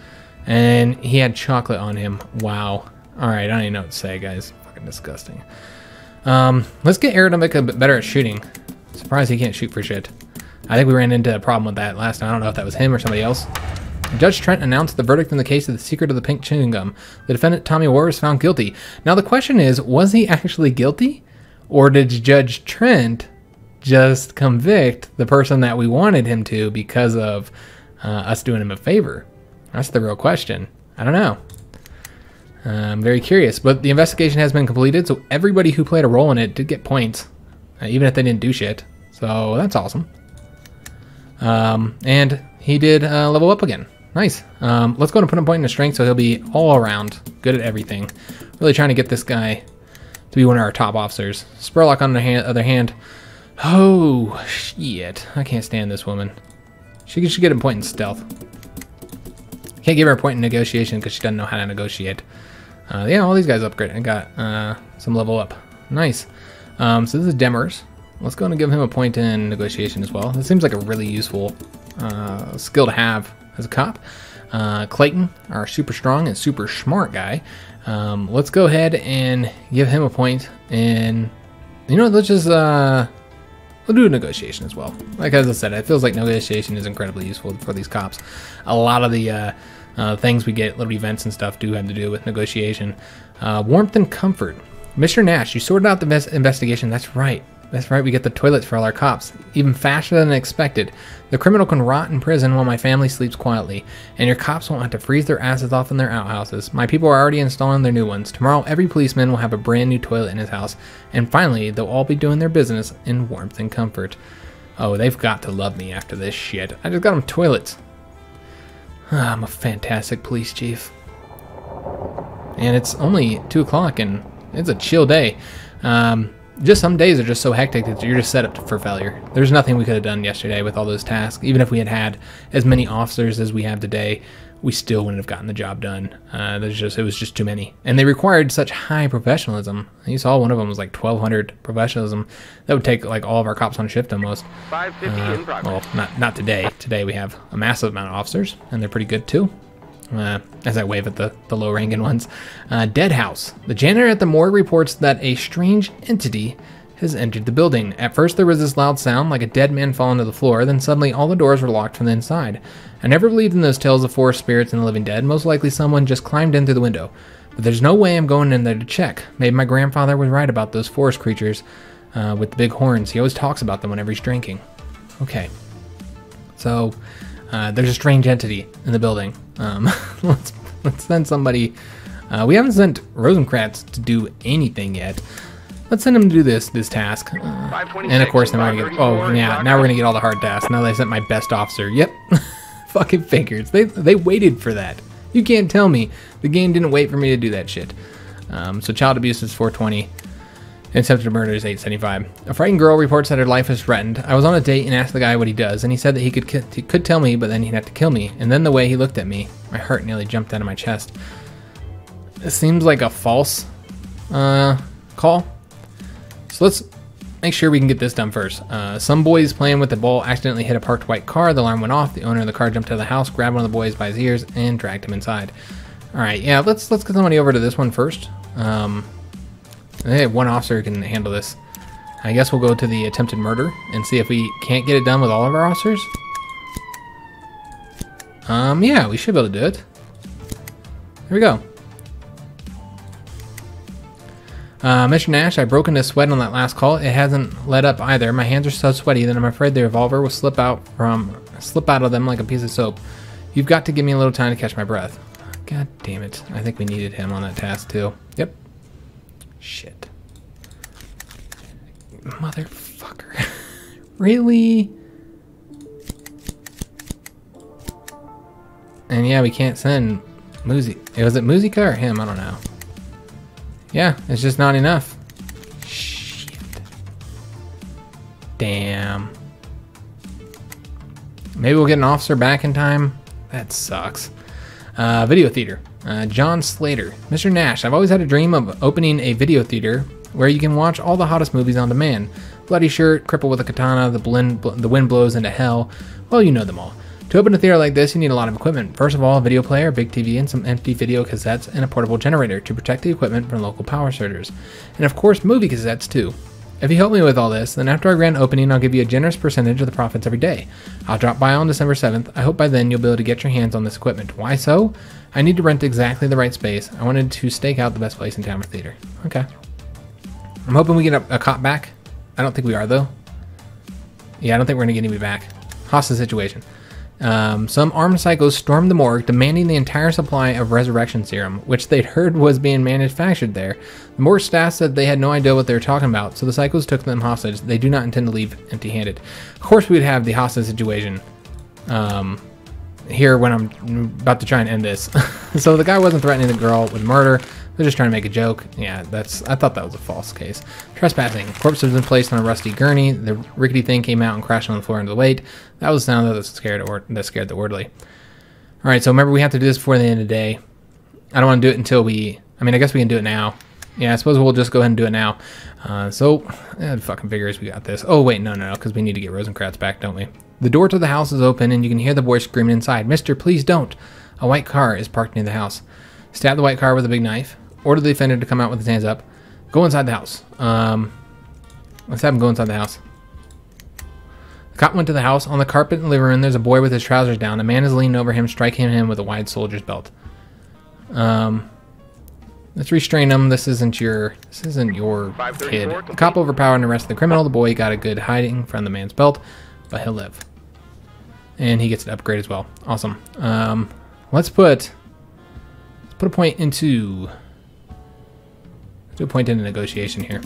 And he had chocolate on him. Wow. All right, I don't even know what to say, guys. Fucking disgusting. Let's get Aerodynamic a bit better at shooting. Surprised he can't shoot for shit. I think we ran into a problem with that last time. I don't know if that was him or somebody else. Judge Trent announced the verdict in the case of the secret of the pink chewing gum. The defendant, Tommy Orr, was found guilty. Now the question is, was he actually guilty? Or did Judge Trent just convict the person that we wanted him to because of us doing him a favor? That's the real question. I don't know. I'm very curious. But the investigation has been completed, so everybody who played a role in it did get points, even if they didn't do shit. So that's awesome. And he did level up again. Nice. Let's go and put him point into strength so he'll be all around good at everything. Really trying to get this guy to be one of our top officers. Spurlock on the other hand. Oh, shit. I can't stand this woman. She should get a point in stealth. Can't give her a point in negotiation because she doesn't know how to negotiate. Yeah, all these guys upgrade and got some level up. Nice. So this is Demers. Let's go and give him a point in negotiation as well. This seems like a really useful skill to have as a cop. Clayton, our super strong and super smart guy. Let's go ahead and give him a point in, you know, let's just, we'll do a negotiation as well. Like as I said, it feels like negotiation is incredibly useful for these cops. A lot of the Things we get, little events and stuff, do have to do with negotiation. Warmth and comfort. Mr. Nash, you sorted out the investigation. That's right. That's right, we get the toilets for all our cops. Even faster than expected. The criminal can rot in prison while my family sleeps quietly. And your cops won't have to freeze their asses off in their outhouses. My people are already installing their new ones. Tomorrow, every policeman will have a brand new toilet in his house. And finally, they'll all be doing their business in warmth and comfort. Oh, they've got to love me after this shit. I just got them toilets. I'm a fantastic police chief. And it's only 2 o'clock and it's a chill day. Just some days are just so hectic that you're just set up for failure. There's nothing we could have done yesterday with all those tasks. Even if we had had as many officers as we have today, we still wouldn't have gotten the job done. It was just too many. And they required such high professionalism. You saw one of them was like 1,200 professionalism. That would take like all of our cops on shift almost.
550 in progress.
Well, not today. Today we have a massive amount of officers, and they're pretty good too. As I wave at the low-ranking ones. Dead house. The janitor at the morgue reports that a strange entity has entered the building. At first there was this loud sound like a dead man falling to the floor, then suddenly all the doors were locked from the inside. I never believed in those tales of forest spirits and the living dead. Most likely someone just climbed in through the window. But there's no way I'm going in there to check. Maybe my grandfather was right about those forest creatures with the big horns. He always talks about them whenever he's drinking. Okay. So, there's a strange entity in the building. Let's send somebody. We haven't sent Rosencrantz to do anything yet. Let's send him to do this task. And of course, then we're gonna get. Oh yeah, now we're gonna get all the hard tasks. Now they sent my best officer. Yep, fucking figures. They waited for that. You can't tell me the game didn't wait for me to do that shit. So child abuse is 420. Attempted murder is 875. A frightened girl reports that her life is threatened. I was on a date and asked the guy what he does, and he said that he could tell me, but then he'd have to kill me. And then the way he looked at me, my heart nearly jumped out of my chest. It seems like a false call. So let's make sure we can get this done first. Some boys playing with the ball accidentally hit a parked white car. The alarm went off. The owner of the car jumped out of the house, grabbed one of the boys by his ears, and dragged him inside. All right, yeah, let's get somebody over to this one first. Hey, one officer can handle this. I guess we'll go to the attempted murder and see if we can't get it done with all of our officers. Yeah, we should be able to do it. Here we go. Mr. Nash, I broke into sweat on that last call. It hasn't let up either. My hands are so sweaty that I'm afraid the revolver will slip out of them like a piece of soap. You've got to give me a little time to catch my breath. God damn it. I think we needed him on that task too. Yep. Shit. Motherfucker. Really? And yeah, we can't send Was it Musica or him? I don't know. Yeah, it's just not enough. Shit. Damn. Maybe we'll get an officer back in time. That sucks. Video theater. John Slater. Mr. Nash, I've always had a dream of opening a video theater where you can watch all the hottest movies on demand. Bloody Shirt, Cripple with a Katana, The Wind Blows into Hell. Well, you know them all. To open a theater like this, you need a lot of equipment. First of all, a video player, a big TV, and some empty video cassettes, and a portable generator to protect the equipment from local power surges. And of course, movie cassettes too. If you help me with all this, then after our grand opening, I'll give you a generous percentage of the profits every day. I'll drop by on December 7th. I hope by then you'll be able to get your hands on this equipment. Why so? I need to rent exactly the right space. I wanted to stake out the best place in town for theater. Okay. I'm hoping we get a cop back. I don't think we are, though. Yeah, I don't think we're going to get anybody back. Hostage situation. Some armed psychos stormed the morgue, demanding the entire supply of resurrection serum, which they'd heard was being manufactured there. The morgue staff said they had no idea what they were talking about, so the psychos took them hostage. They do not intend to leave empty-handed. Of course, we'd have the hostage situation here when I'm about to try and end this. So the guy wasn't threatening the girl with murder. They're just trying to make a joke. Yeah, I thought that was a false case. Trespassing. Corpse has been placed on a rusty gurney. The rickety thing came out and crashed on the floor under the weight. That was the sound that scared the orderly. All right, so remember we have to do this before the end of the day. I don't want to do it until I guess we can do it now. Yeah, I suppose we'll just go ahead and do it now. Fucking figures we got this. Oh, wait, no, because we need to get Rosencrantz back, don't we? The door to the house is open, and you can hear the boy screaming inside. Mister, please don't. A white car is parked near the house. Stab the white car with a big knife. Order the offender to come out with his hands up. Go inside the house. Let's have him go inside the house. The cop went to the house. On the carpet in the living room, there's a boy with his trousers down. A man is leaning over him, striking him with a wide soldier's belt. Let's restrain him. This isn't your kid. The cop overpowered and arrested the criminal. The boy got a good hiding from the man's belt, but he'll live. And he gets an upgrade as well. Awesome. Let's put a point into... Let's do a point into negotiation here.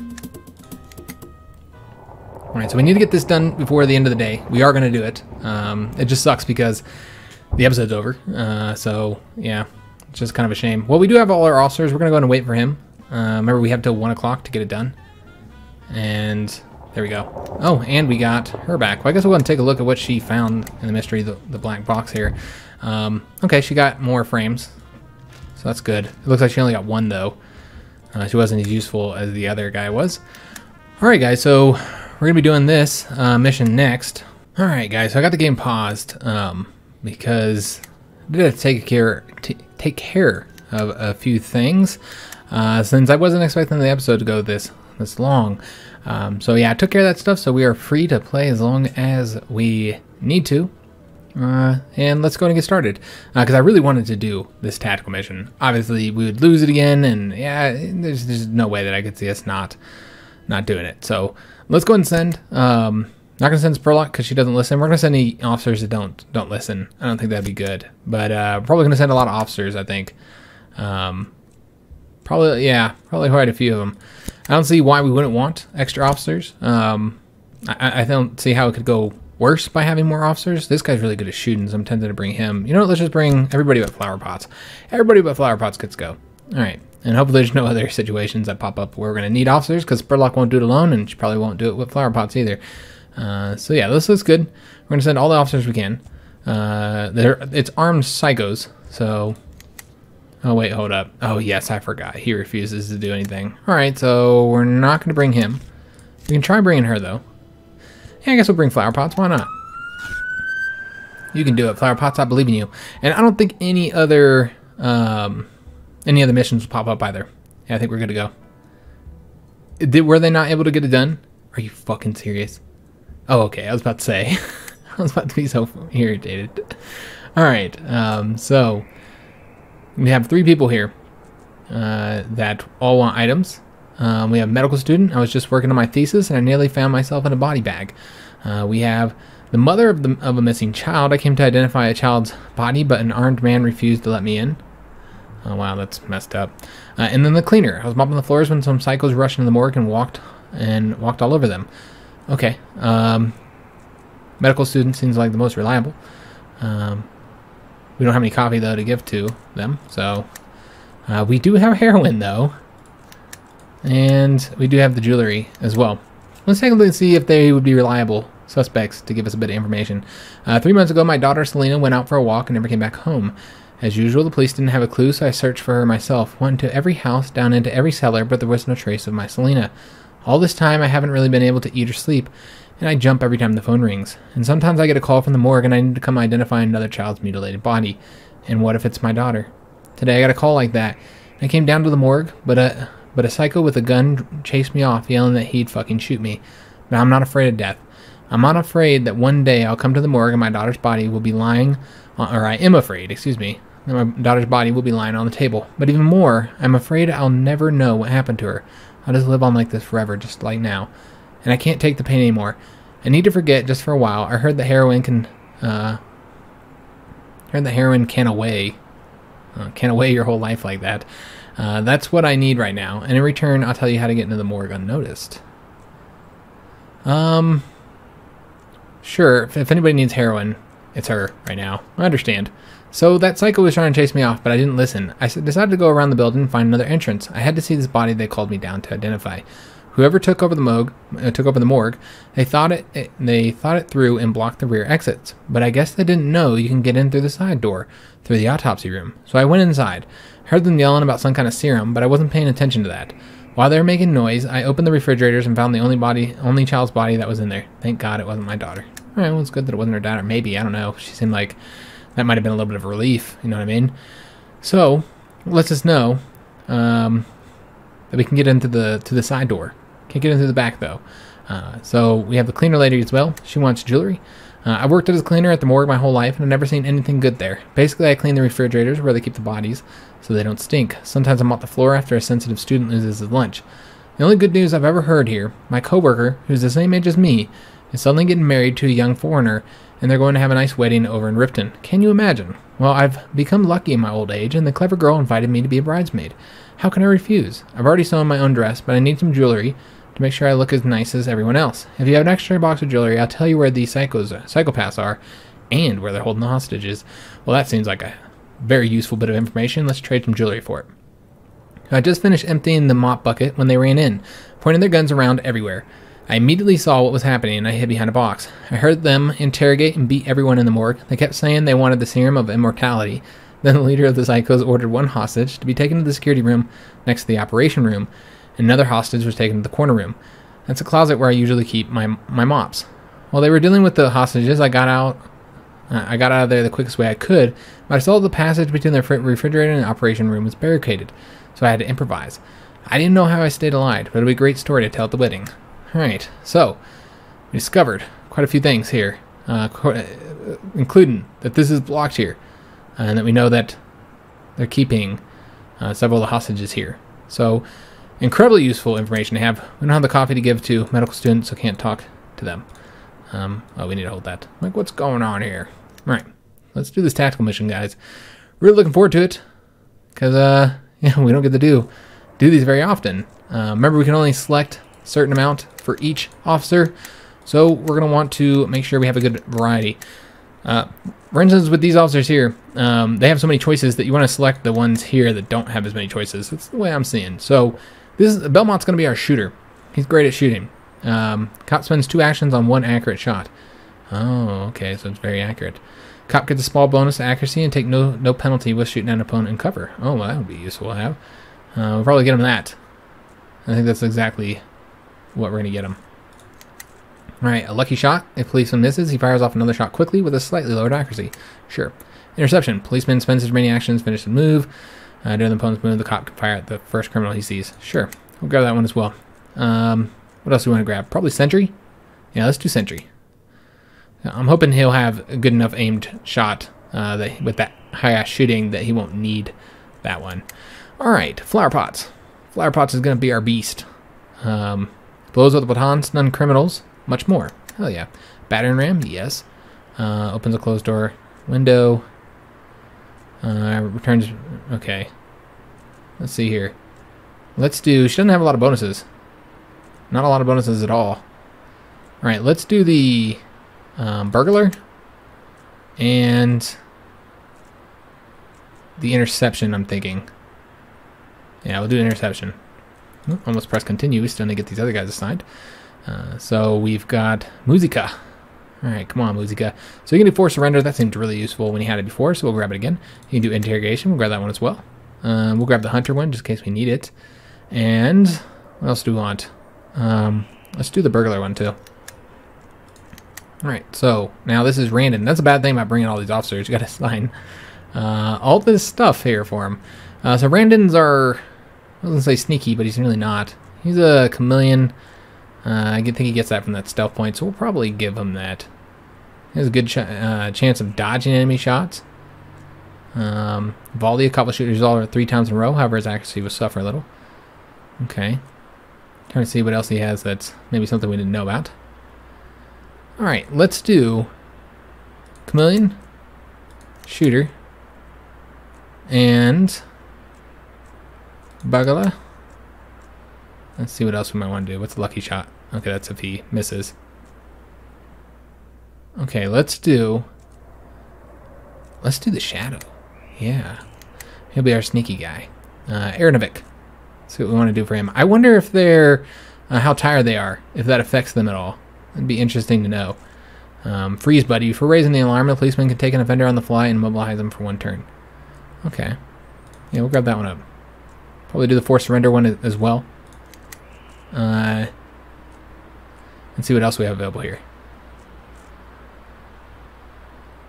Alright, so we need to get this done before the end of the day. We are going to do it. It just sucks because the episode's over. So, yeah, it's just kind of a shame. Well, we do have all our officers. We're going to go ahead and wait for him. Remember, we have till 1 o'clock to get it done. And there we go. Oh, and we got her back. Well, I guess we'll go and take a look at what she found in the mystery, the black box here. Okay, she got more frames. So that's good. It looks like she only got one, though. She wasn't as useful as the other guy was. Alright, guys, so we're going to be doing this mission next. Alright, guys, so I got the game paused because I did have to take care of a few things since I wasn't expecting the episode to go this long. So yeah, I took care of that stuff, so we are free to play as long as we need to. And let's go and get started, because I really wanted to do this tactical mission. Obviously, we would lose it again, and yeah, there's no way that I could see us not doing it. So let's go ahead and send. Not gonna send Spurlock because she doesn't listen. We're gonna send any officers that don't listen. I don't think that'd be good, but probably gonna send a lot of officers. I think. Probably quite a few of them. I don't see why we wouldn't want extra officers. I don't see how it could go worse by having more officers. This guy's really good at shooting, so I'm tempted to bring him. You know what? Let's just bring everybody but Flower Pots. Everybody but Flower Pots gets go. All right. And hopefully there's no other situations that pop up where we're going to need officers, because Spurlock won't do it alone, and she probably won't do it with Flower Pots either. So yeah, this looks good. We're going to send all the officers we can. It's armed psychos, so... Oh, wait, hold up. Oh, yes, I forgot. He refuses to do anything. All right, so we're not going to bring him. We can try bringing her, though. Yeah, I guess we'll bring Flower Pots. Why not? You can do it, Flower Pots. I believe in you. And I don't think any other missions will pop up either. Yeah, I think we're good to go. Were they not able to get it done? Are you fucking serious? Oh, okay. I was about to say. I was about to be so irritated. All right. So we have 3 people here that all want items. We have a medical student. I was just working on my thesis, and I nearly found myself in a body bag. We have the mother of a missing child. I came to identify a child's body, but an armed man refused to let me in. Oh, wow, that's messed up. And then the cleaner. I was mopping the floors when some psychos rushed into the morgue and walked all over them. Okay. Medical student seems like the most reliable. We don't have any coffee, though, to give to them. So we do have heroin, though. And we do have the jewelry as well. Let's take a look and see if they would be reliable suspects to give us a bit of information. 3 months ago, my daughter Selena went out for a walk and never came back home. As usual, the police didn't have a clue, so I searched for her myself. Went into every house, down into every cellar, but there was no trace of my Selena. All this time, I haven't really been able to eat or sleep, and I jump every time the phone rings. And sometimes I get a call from the morgue, and I need to come identify another child's mutilated body. And what if it's my daughter? Today, I got a call like that. I came down to the morgue, but a psycho with a gun chased me off, yelling that he'd fucking shoot me. But I'm not afraid of death. I'm not afraid that one day I'll come to the morgue and my daughter's body will be lying, or I am afraid, that my daughter's body will be lying on the table. But even more, I'm afraid I'll never know what happened to her. I'll just live on like this forever, just like now. And I can't take the pain anymore. I need to forget just for a while. I heard that heroin can away your whole life like that. That's what I need right now. And in return, I'll tell you how to get into the morgue unnoticed. Sure, if anybody needs heroin, it's her right now. I understand. So that psycho was trying to chase me off, but I didn't listen. I decided to go around the building and find another entrance. I had to see this body they called me down to identify. Whoever took over the morgue, they thought it through and blocked the rear exits. But I guess they didn't know you can get in through the side door, through the autopsy room. So I went inside. Heard them yelling about some kind of serum, but I wasn't paying attention to that. While they were making noise, I opened the refrigerators and found the only child's body that was in there. Thank God it wasn't my daughter. All right, well, it's good that it wasn't her daughter. Maybe, I don't know. She seemed like that might have been a little bit of a relief. You know what I mean? So, lets us know that we can get into the side door. Can't get into the back, though. So we have the cleaner lady as well. She wants jewelry. I've worked as a cleaner at the morgue my whole life, and I've never seen anything good there. Basically, I clean the refrigerators where they keep the bodies so they don't stink. Sometimes I mop the floor after a sensitive student loses his lunch. The only good news I've ever heard here, my coworker, who's the same age as me, is suddenly getting married to a young foreigner, and they're going to have a nice wedding over in Ripton. Can you imagine? Well, I've become lucky in my old age, and the clever girl invited me to be a bridesmaid. How can I refuse? I've already sewn my own dress, but I need some jewelry to make sure I look as nice as everyone else. If you have an extra box of jewelry, I'll tell you where these psychopaths are, and where they're holding the hostages. Well, that seems like a very useful bit of information. Let's trade some jewelry for it. I just finished emptying the mop bucket when they ran in, pointing their guns around everywhere. I immediately saw what was happening, and I hid behind a box. I heard them interrogate and beat everyone in the morgue. They kept saying they wanted the serum of immortality. Then the leader of the psychos ordered one hostage to be taken to the security room next to the operation room, and another hostage was taken to the corner room. That's a closet where I usually keep my mops. While they were dealing with the hostages, I got out of there the quickest way I could, but I saw the passage between the refrigerator and the operation room was barricaded, so I had to improvise. I didn't know how I stayed alive, but it'll be a great story to tell at the wedding. Alright, so, we discovered quite a few things here, including that this is blocked here, and that we know that they're keeping several of the hostages here. So, incredibly useful information to have. We don't have the coffee to give to medical students, so can't talk to them. Oh, we need to hold that. Like, what's going on here? Alright, let's do this tactical mission, guys. Really looking forward to it, because, yeah, we don't get to do these very often. Remember, we can only select a certain amount for each officer, so we're going to want to make sure we have a good variety. For instance, with these officers here, they have so many choices that you want to select the ones here that don't have as many choices. That's the way I'm seeing. So, Belmont's going to be our shooter. He's great at shooting. Cop spends 2 actions on 1 accurate shot. Oh, okay, so it's very accurate. Cop gets a small bonus to accuracy and take no penalty with shooting an opponent in cover. Oh, well, that would be useful to have. We'll probably get him that. I think that's exactly what we're going to get him. Alright, a lucky shot. If policeman misses, he fires off another shot quickly with a slightly lowered accuracy. Sure. Interception. Policeman spends his remaining actions, finish the move. During the opponent's move, the cop can fire at the first criminal he sees. Sure. We'll grab that one as well. What else do we want to grab? Probably sentry? Yeah, let's do sentry. I'm hoping he'll have a good enough aimed shot with that high-ass shooting that he won't need that one. Alright, flower pots. Flower pots is going to be our beast. Blows with the baton, stun criminals. Much more. Hell yeah. Battering ram? Yes. Opens a closed door. Window. Returns... Okay. Let's see here. Let's do... She doesn't have a lot of bonuses. Not a lot of bonuses at all. Alright, let's do the burglar. And the interception, I'm thinking. Yeah, we'll do interception. Almost press continue. We still need to get these other guys assigned. So we've got Musica. Alright, come on, Musica. So you can do forced surrender. That seemed really useful when you had it before, so we'll grab it again. You can do interrogation. We'll grab that one as well. We'll grab the hunter one just in case we need it. And what else do we want? Let's do the burglar one too. Alright, so now this is random. That's a bad thing about bringing all these officers. You gotta assign all this stuff here for him. So Randon's are, I was gonna say sneaky, but he's really not. He's a chameleon. I think he gets that from that stealth point, so we'll probably give him that. He has a good chance of dodging enemy shots. Volley, a couple shooters all 3 times in a row. However, his accuracy will suffer a little. Okay. Trying to see what else he has that's maybe something we didn't know about. Alright, let's do chameleon, shooter, and Bagala. Let's see what else we might want to do. What's the lucky shot? Okay, that's if he misses. Okay, let's do the shadow. Yeah. He'll be our sneaky guy. Aeronovic. See what we want to do for him. I wonder if they're how tired they are, if that affects them at all. It'd be interesting to know. Freeze buddy. For raising the alarm, the policeman can take an offender on the fly and immobilize them for 1 turn. Okay. Yeah, we'll grab that one up. Probably do the forced surrender one as well. And see what else we have available here.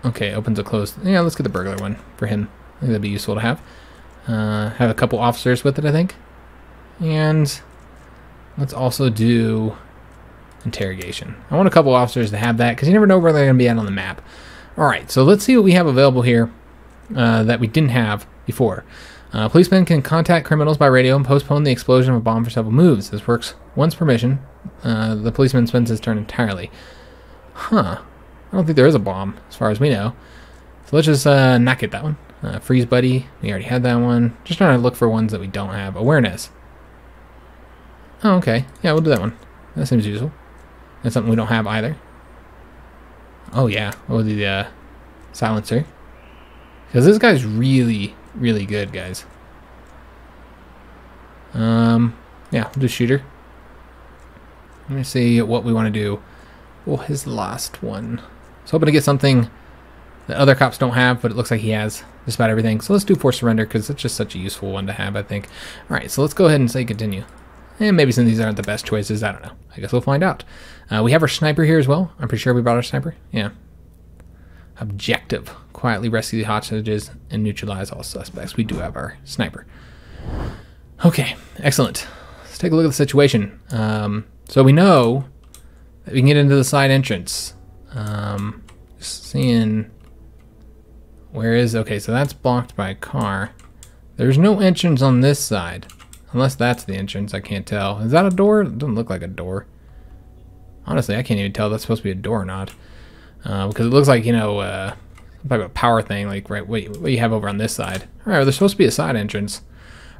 Okay, opens a closed. Yeah, let's get the burglar one for him. I think that'd be useful to have. Have a couple officers with it, I think. And let's also do interrogation. I want a couple officers to have that because you never know where they're going to be at on the map. All right, so let's see what we have available here that we didn't have before. Policemen can contact criminals by radio and postpone the explosion of a bomb for several moves. This works once per mission. The policeman spends his turn entirely. Huh. I don't think there is a bomb, as far as we know. So let's just not get that one. Freeze Buddy. We already had that one. Just trying to look for ones that we don't have. Awareness. Oh, okay. Yeah, we'll do that one. That seems useful. That's something we don't have either. Oh, yeah. We'll do the silencer. Because this guy's really, really good, guys. Yeah, we'll do shooter. Let me see what we want to do. Oh, his last one. So hoping to get something that other cops don't have, but it looks like he has just about everything. So let's do forced surrender because it's just such a useful one to have, I think. All right, so let's go ahead and say continue. And maybe some of these aren't the best choices. I don't know. I guess we'll find out. We have our sniper here as well. I'm pretty sure we brought our sniper. Yeah. Objective. Quietly rescue the hostages and neutralize all suspects. We do have our sniper. Okay, excellent. Let's take a look at the situation. So we know that we can get into the side entrance. Just seeing where is... Okay, so that's blocked by a car. There's no entrance on this side. Unless that's the entrance, I can't tell. Is that a door? It doesn't look like a door. Honestly, I can't even tell if that's supposed to be a door or not. Because it looks like, you know, type of power thing, like right what you have over on this side. All right, well, there's supposed to be a side entrance.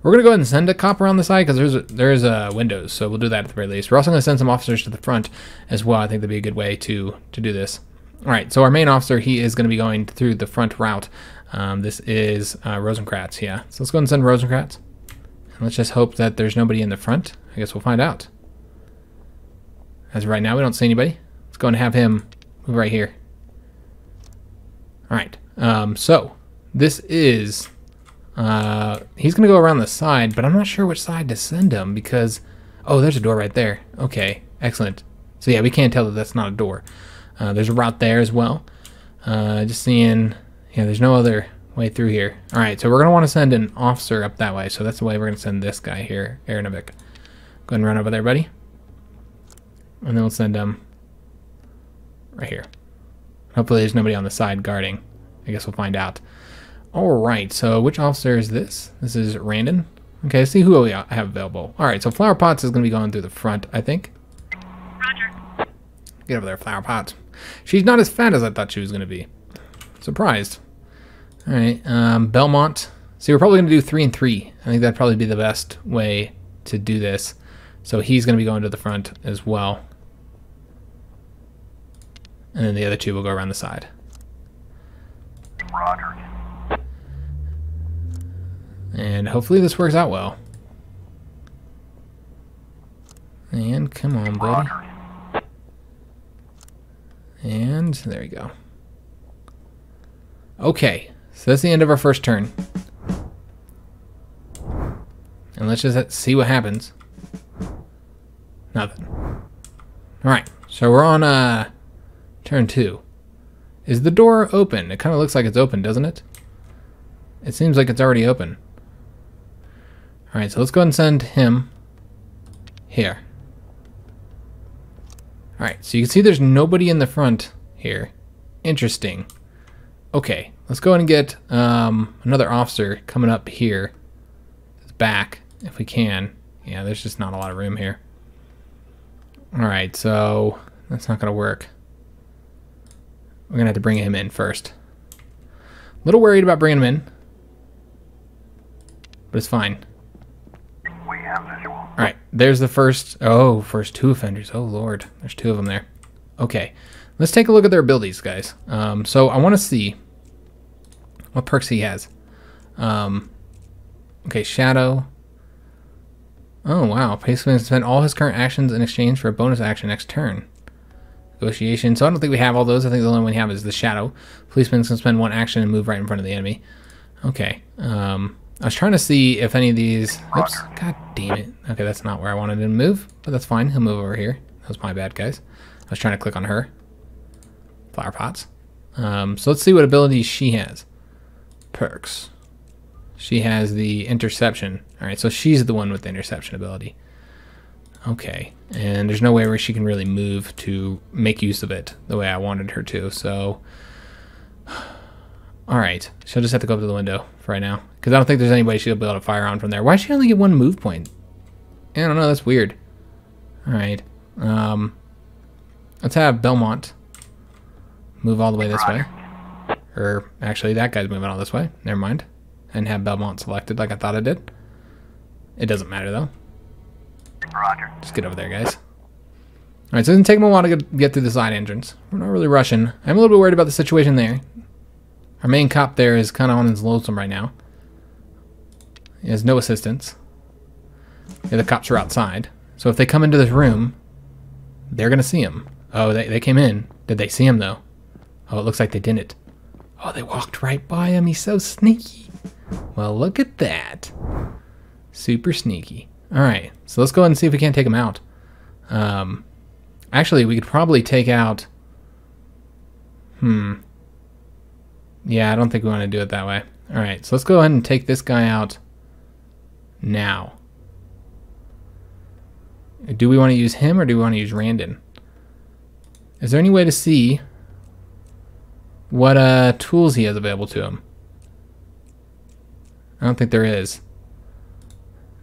We're gonna go ahead and send a cop around the side because there's windows, so we'll do that at the very least. We're also gonna send some officers to the front as well. I think that'd be a good way to do this. All right, so our main officer, he is gonna be going through the front route. This is Rosencrantz, yeah. So let's go ahead and send Rosencrantz. And let's just hope that there's nobody in the front. I guess we'll find out. As of right now, we don't see anybody. Let's go and have him move right here. All right, so this is, he's going to go around the side, but I'm not sure which side to send him because, oh, there's a door right there. Okay, excellent. So yeah, we can't tell that that's not a door. There's a route there as well. Just seeing, yeah, there's no other way through here. All right, so we're going to want to send an officer up that way. So that's the way we're going to send this guy here, Aranovic. Go ahead and run over there, buddy. And then we'll send him right here. Hopefully there's nobody on the side guarding. I guess we'll find out. All right, so which officer is this? This is Randon. Okay, let's see who we have available. All right, so Flower Pots is going to be going through the front, I think.
Roger.
Get over there, Flower Pots. She's not as fat as I thought she was going to be. Surprised. All right, Belmont. See, we're probably going to do 3 and 3. I think that'd probably be the best way to do this. So he's going to be going to the front as well. And then the other two will go around the side.
Roger.
And hopefully this works out well. And come on, buddy.
Roger.
And there you go. Okay, so that's the end of our first turn. And let's just see what happens. Nothing. Alright, so we're on turn 2. Is the door open? It kind of looks like it's open, doesn't it? It seems like it's already open. Alright, so let's go ahead and send him here. Alright, so you can see there's nobody in the front here. Interesting. Okay, let's go ahead and get another officer coming up here. Back, if we can. Yeah, there's just not a lot of room here. Alright, so that's not going to work. We're going to have to bring him in first. A little worried about bringing him in. But it's fine.
We have visual.
Alright, there's the first... Oh, first 2 offenders. Oh, Lord. There's 2 of them there. Okay, let's take a look at their abilities, guys. So I want to see what perks he has. Okay, Shadow. Oh, wow. Policeman can spend all his current actions in exchange for a bonus action next turn. Negotiation. So I don't think we have all those. I think the only one we have is the Shadow. Policeman can spend 1 action and move right in front of the enemy. Okay. I was trying to see if any of these... Oops. God damn it. Okay, that's not where I wanted him to move. But that's fine. He'll move over here. That was my bad, guys. I was trying to click on her. Flower Pots. So let's see what abilities she has. Perks. She has the interception. Alright, so she's the one with the interception ability. Okay. And there's no way where she can really move to make use of it the way I wanted her to. So, all right. She'll just have to go up to the window for right now. Because I don't think there's any way she'll be able to fire on from there. Why does she only get one move point? I don't know. That's weird. All right. Let's have Belmont move all the way this way. Or actually, that guy's moving all this way. Never mind. And have Belmont selected like I thought I did. It doesn't matter though.
Roger.
Just get over there, guys. Alright, so it's going to take him a while to get through the side entrance. We're not really rushing. I'm a little bit worried about the situation there. Our main cop there is kind of on his lonesome right now. He has no assistance. The other cops are outside. So if they come into this room, they're going to see him. Oh, they came in. Did they see him, though? Oh, it looks like they didn't. Oh, they walked right by him. He's so sneaky. Well, look at that. Super sneaky. Alright, so let's go ahead and see if we can't take him out. Actually, we could probably take out... Yeah, I don't think we want to do it that way. Alright, so let's go ahead and take this guy out now. Do we want to use him or do we want to use Randon? Is there any way to see what tools he has available to him? I don't think there is.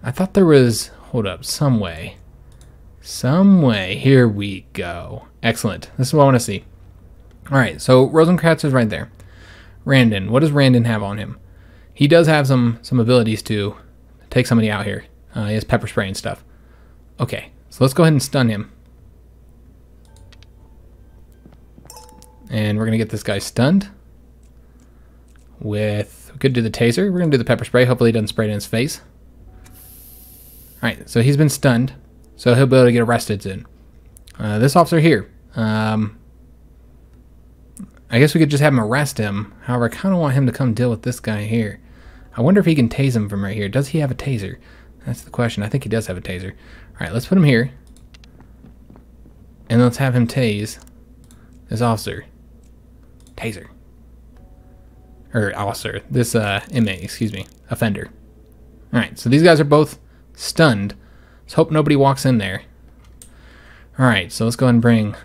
I thought there was... Hold up. Some way. Some way. Here we go. Excellent. This is what I want to see. Alright, so Rosencrantz is right there. Randon. What does Randon have on him? He does have some abilities to take somebody out here. He has pepper spray and stuff. Okay, so let's go ahead and stun him. And we're going to get this guy stunned. With... We could do the taser. We're going to do the pepper spray. Hopefully he doesn't spray it in his face. Alright, so he's been stunned. So he'll be able to get arrested soon. This officer here. I guess we could just have him arrest him. However, I kind of want him to come deal with this guy here. I wonder if he can tase him from right here. Does he have a taser? That's the question. I think he does have a taser. Alright, let's put him here. And let's have him tase this officer. Taser. Or officer. This inmate, excuse me. Offender. Alright, so these guys are both stunned. Let's hope nobody walks in there. Alright, so let's go ahead and bring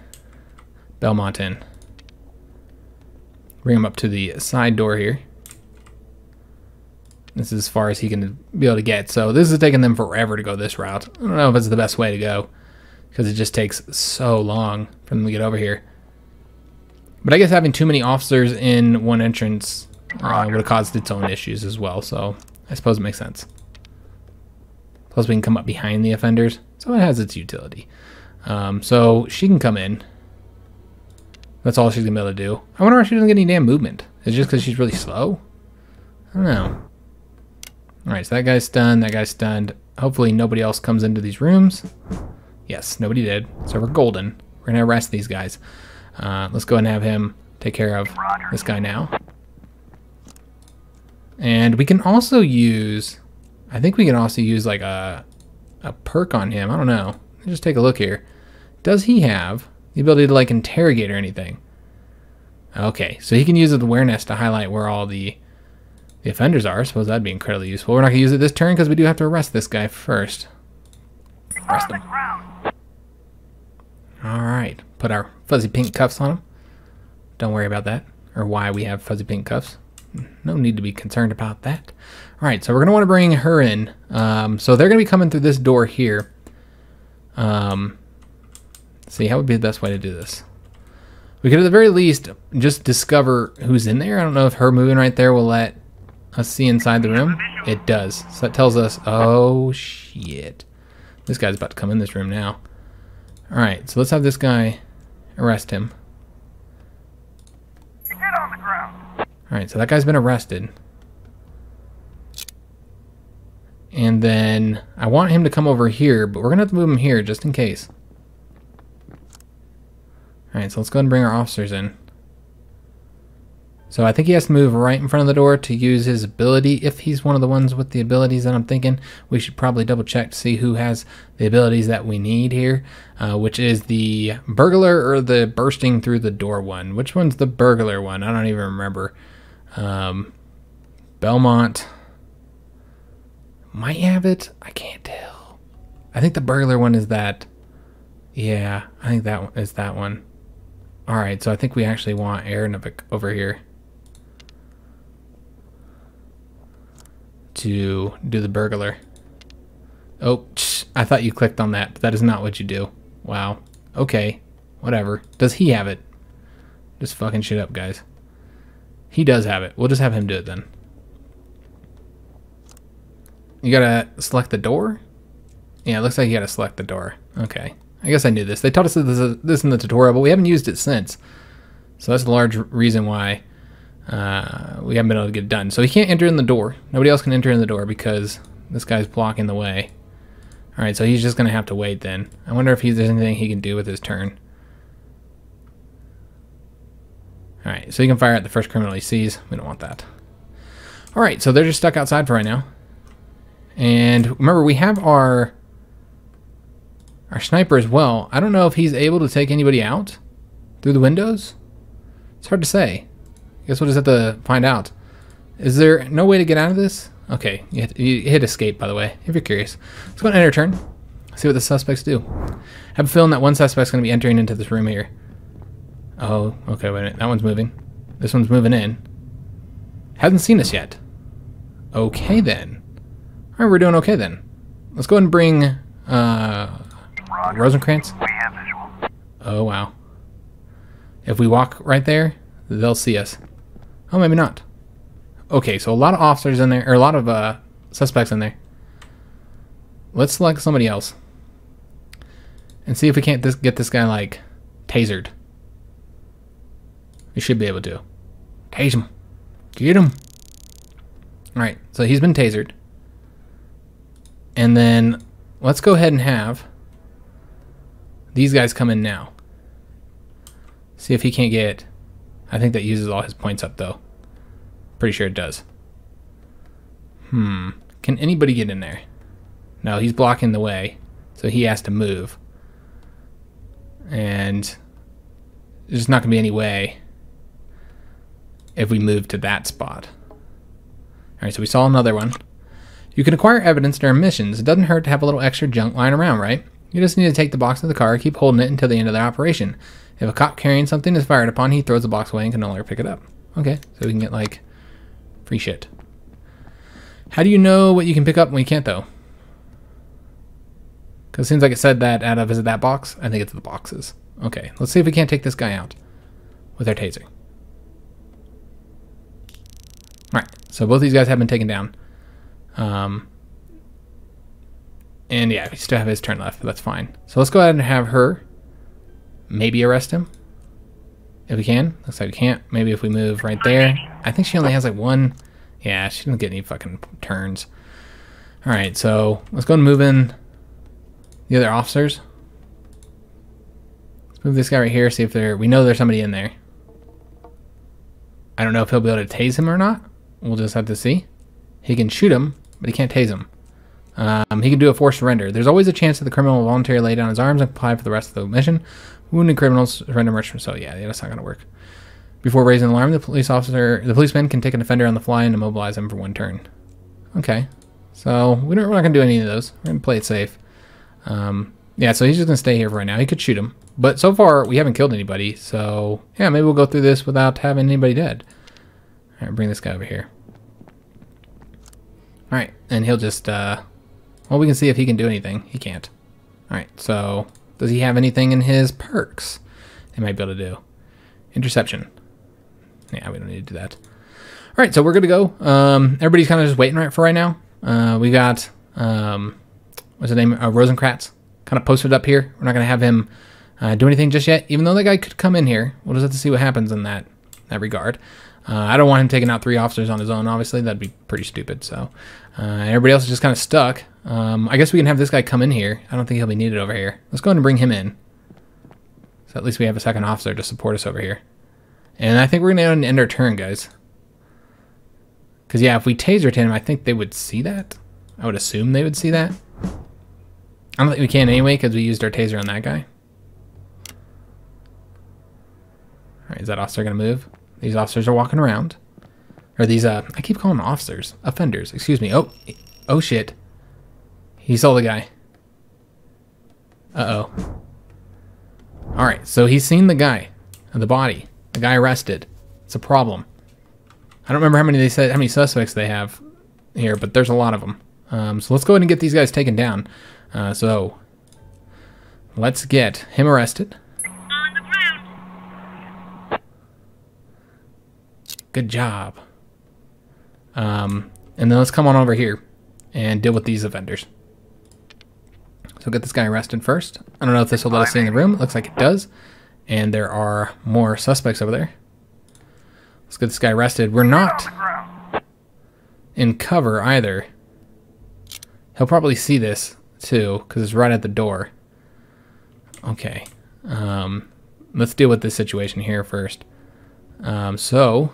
Belmont in. Bring him up to the side door here. This is as far as he can be able to get. So this is taking them forever to go this route. I don't know if it's the best way to go, because it just takes so long for them to get over here. But I guess having too many officers in one entrance would have caused its own issues as well. So I suppose it makes sense. Plus we can come up behind the offenders. So it has its utility. So she can come in. That's all she's going to be able to do. I wonder why she doesn't get any damn movement. Is it just because she's really slow? I don't know. Alright, so that guy's stunned. That guy's stunned. Hopefully nobody else comes into these rooms. Yes, nobody did. So we're golden. We're going to arrest these guys. Let's go ahead and have him take care of this guy now. And we can also use... I think we can also use like a perk on him. I don't know. Let's just take a look here. Does he have the ability to like interrogate or anything? Okay, so he can use his awareness to highlight where all the offenders are. I suppose that'd be incredibly useful. We're not going to use it this turn because we do have to arrest this guy first. Arrest him. Alright, put our fuzzy pink cuffs on him. Don't worry about that, or why we have fuzzy pink cuffs. No need to be concerned about that. Alright, so we're going to want to bring her in. So they're going to be coming through this door here. Let's see, how would be the best way to do this? We could at the very least just discover who's in there. I don't know if her moving right there will let us see inside the room. It does. So that tells us, oh shit. This guy's about to come in this room now. Alright, so let's have this guy arrest him.
Get on the ground.
Alright, so that guy's been arrested. And then I want him to come over here, but we're going to have to move him here just in case. Alright, so let's go ahead and bring our officers in. So I think he has to move right in front of the door to use his ability. If he's one of the ones with the abilities that I'm thinking, we should probably double check to see who has the abilities that we need here. Which is the burglar or the bursting through the door one. Which one's the burglar one? I don't even remember. Belmont might have it. I can't tell. I think the burglar one is that. Yeah, I think that one is that one. Alright, so I think we actually want Aranovic over here to do the burglar. Oh, I thought you clicked on that, but that is not what you do. Wow. Okay, whatever. Does he have it? Just fucking shit up, guys. He does have it. We'll just have him do it then. You gotta select the door? Yeah, it looks like you gotta select the door. Okay. I guess I knew this. They taught us this in the tutorial, but we haven't used it since. So that's a large reason why we haven't been able to get it done. So he can't enter in the door. Nobody else can enter in the door because this guy's blocking the way. Alright, so he's just going to have to wait then. I wonder if there's anything he can do with his turn. Alright, so he can fire at the first criminal he sees. We don't want that. Alright, so they're just stuck outside for right now. And remember, we have our sniper as well. I don't know if he's able to take anybody out through the windows. It's hard to say. I guess we'll just have to find out. Is there no way to get out of this? Okay, you hit escape, by the way, if you're curious. Let's go and enter turn. See what the suspects do. I have a feeling that one suspect's going to be entering into this room here. Oh, okay, wait a minute. That one's moving. This one's moving in. Hasn't seen us yet. Okay, then. Alright, we're doing okay, then. Let's go ahead and bring Rosencrantz.
We have visual.
Oh, wow. If we walk right there, they'll see us. Oh, maybe not. Okay, so a lot of officers in there, or a lot of suspects in there. Let's select somebody else. And see if we can't get this guy, like, tasered. We should be able to. Tase him. Get him. Alright, so he's been tasered. And then let's go ahead and have these guys come in now. See if he can't get... I think that uses all his points up, though. Pretty sure it does. Can anybody get in there? No, he's blocking the way, so he has to move. And there's just not going to be any way if we move to that spot. Alright, so we saw another one. You can acquire evidence during missions. It doesn't hurt to have a little extra junk lying around, right? You just need to take the box to the car, keep holding it until the end of the operation. If a cop carrying something is fired upon, he throws the box away and can no longer pick it up. Okay, so we can get, like, free shit. How do you know what you can pick up and what you can't, though? Because it seems like it said that out of, is it that box? I think it's the boxes. Okay, let's see if we can't take this guy out with our taser. Alright, so both these guys have been taken down. And yeah, we still have his turn left, but that's fine. So let's go ahead and have her maybe arrest him. If we can. Looks like we can't. Maybe if we move right there. I think she only has like one. Yeah, she doesn't get any fucking turns. Alright, so let's go and move in the other officers. Let's move this guy right here, see if we know there's somebody in there. I don't know if he'll be able to tase him or not. We'll just have to see. He can shoot him, but he can't tase him. He can do a forced surrender. There's always a chance that the criminal will voluntarily lay down his arms and comply for the rest of the mission. Wounded criminals surrender merchant. So yeah, that's not going to work. Before raising the alarm, the policeman can take an offender on the fly and immobilize him for one turn. Okay, so we're not going to do any of those. We're going to play it safe. Yeah, so he's just going to stay here for right now. He could shoot him, but so far we haven't killed anybody. So yeah, maybe we'll go through this without having anybody dead. All right, bring this guy over here. All right, and he'll just well, we can see if he can do anything. He can't. All right, so does he have anything in his perks they might be able to do? Interception. Yeah, we don't need to do that. All right, so we're good to go. Everybody's kind of just waiting for right now. We got, what's his name? Rosencrantz kind of posted up here. We're not going to have him do anything just yet, even though that guy could come in here. We'll just have to see what happens in that regard. I don't want him taking out 3 officers on his own, obviously. That'd be pretty stupid. So everybody else is just kind of stuck. I guess we can have this guy come in here. I don't think he'll be needed over here. Let's go ahead and bring him in. So at least we have a second officer to support us over here. And I think we're going to end our turn, guys. Because, yeah, if we tasered him, I think they would see that. I would assume they would see that. I don't think we can anyway because we used our taser on that guy. Alright, is that officer going to move? These officers are walking around. Or these, I keep calling them officers. Offenders, excuse me. Oh shit. He saw the guy. Uh-oh. Alright, so he's seen the guy. The body. The guy arrested. It's a problem. I don't remember how many suspects they have here, but there's a lot of them. So let's go ahead and get these guys taken down. So let's get him arrested.
On the ground.
Good job. And then let's come on over here and deal with these offenders. So get this guy arrested first. I don't know if this will let us stay in the room. It looks like it does. And there are more suspects over there. Let's get this guy arrested. We're not in cover either. He'll probably see this too, because it's right at the door. Okay. Let's deal with this situation here first. So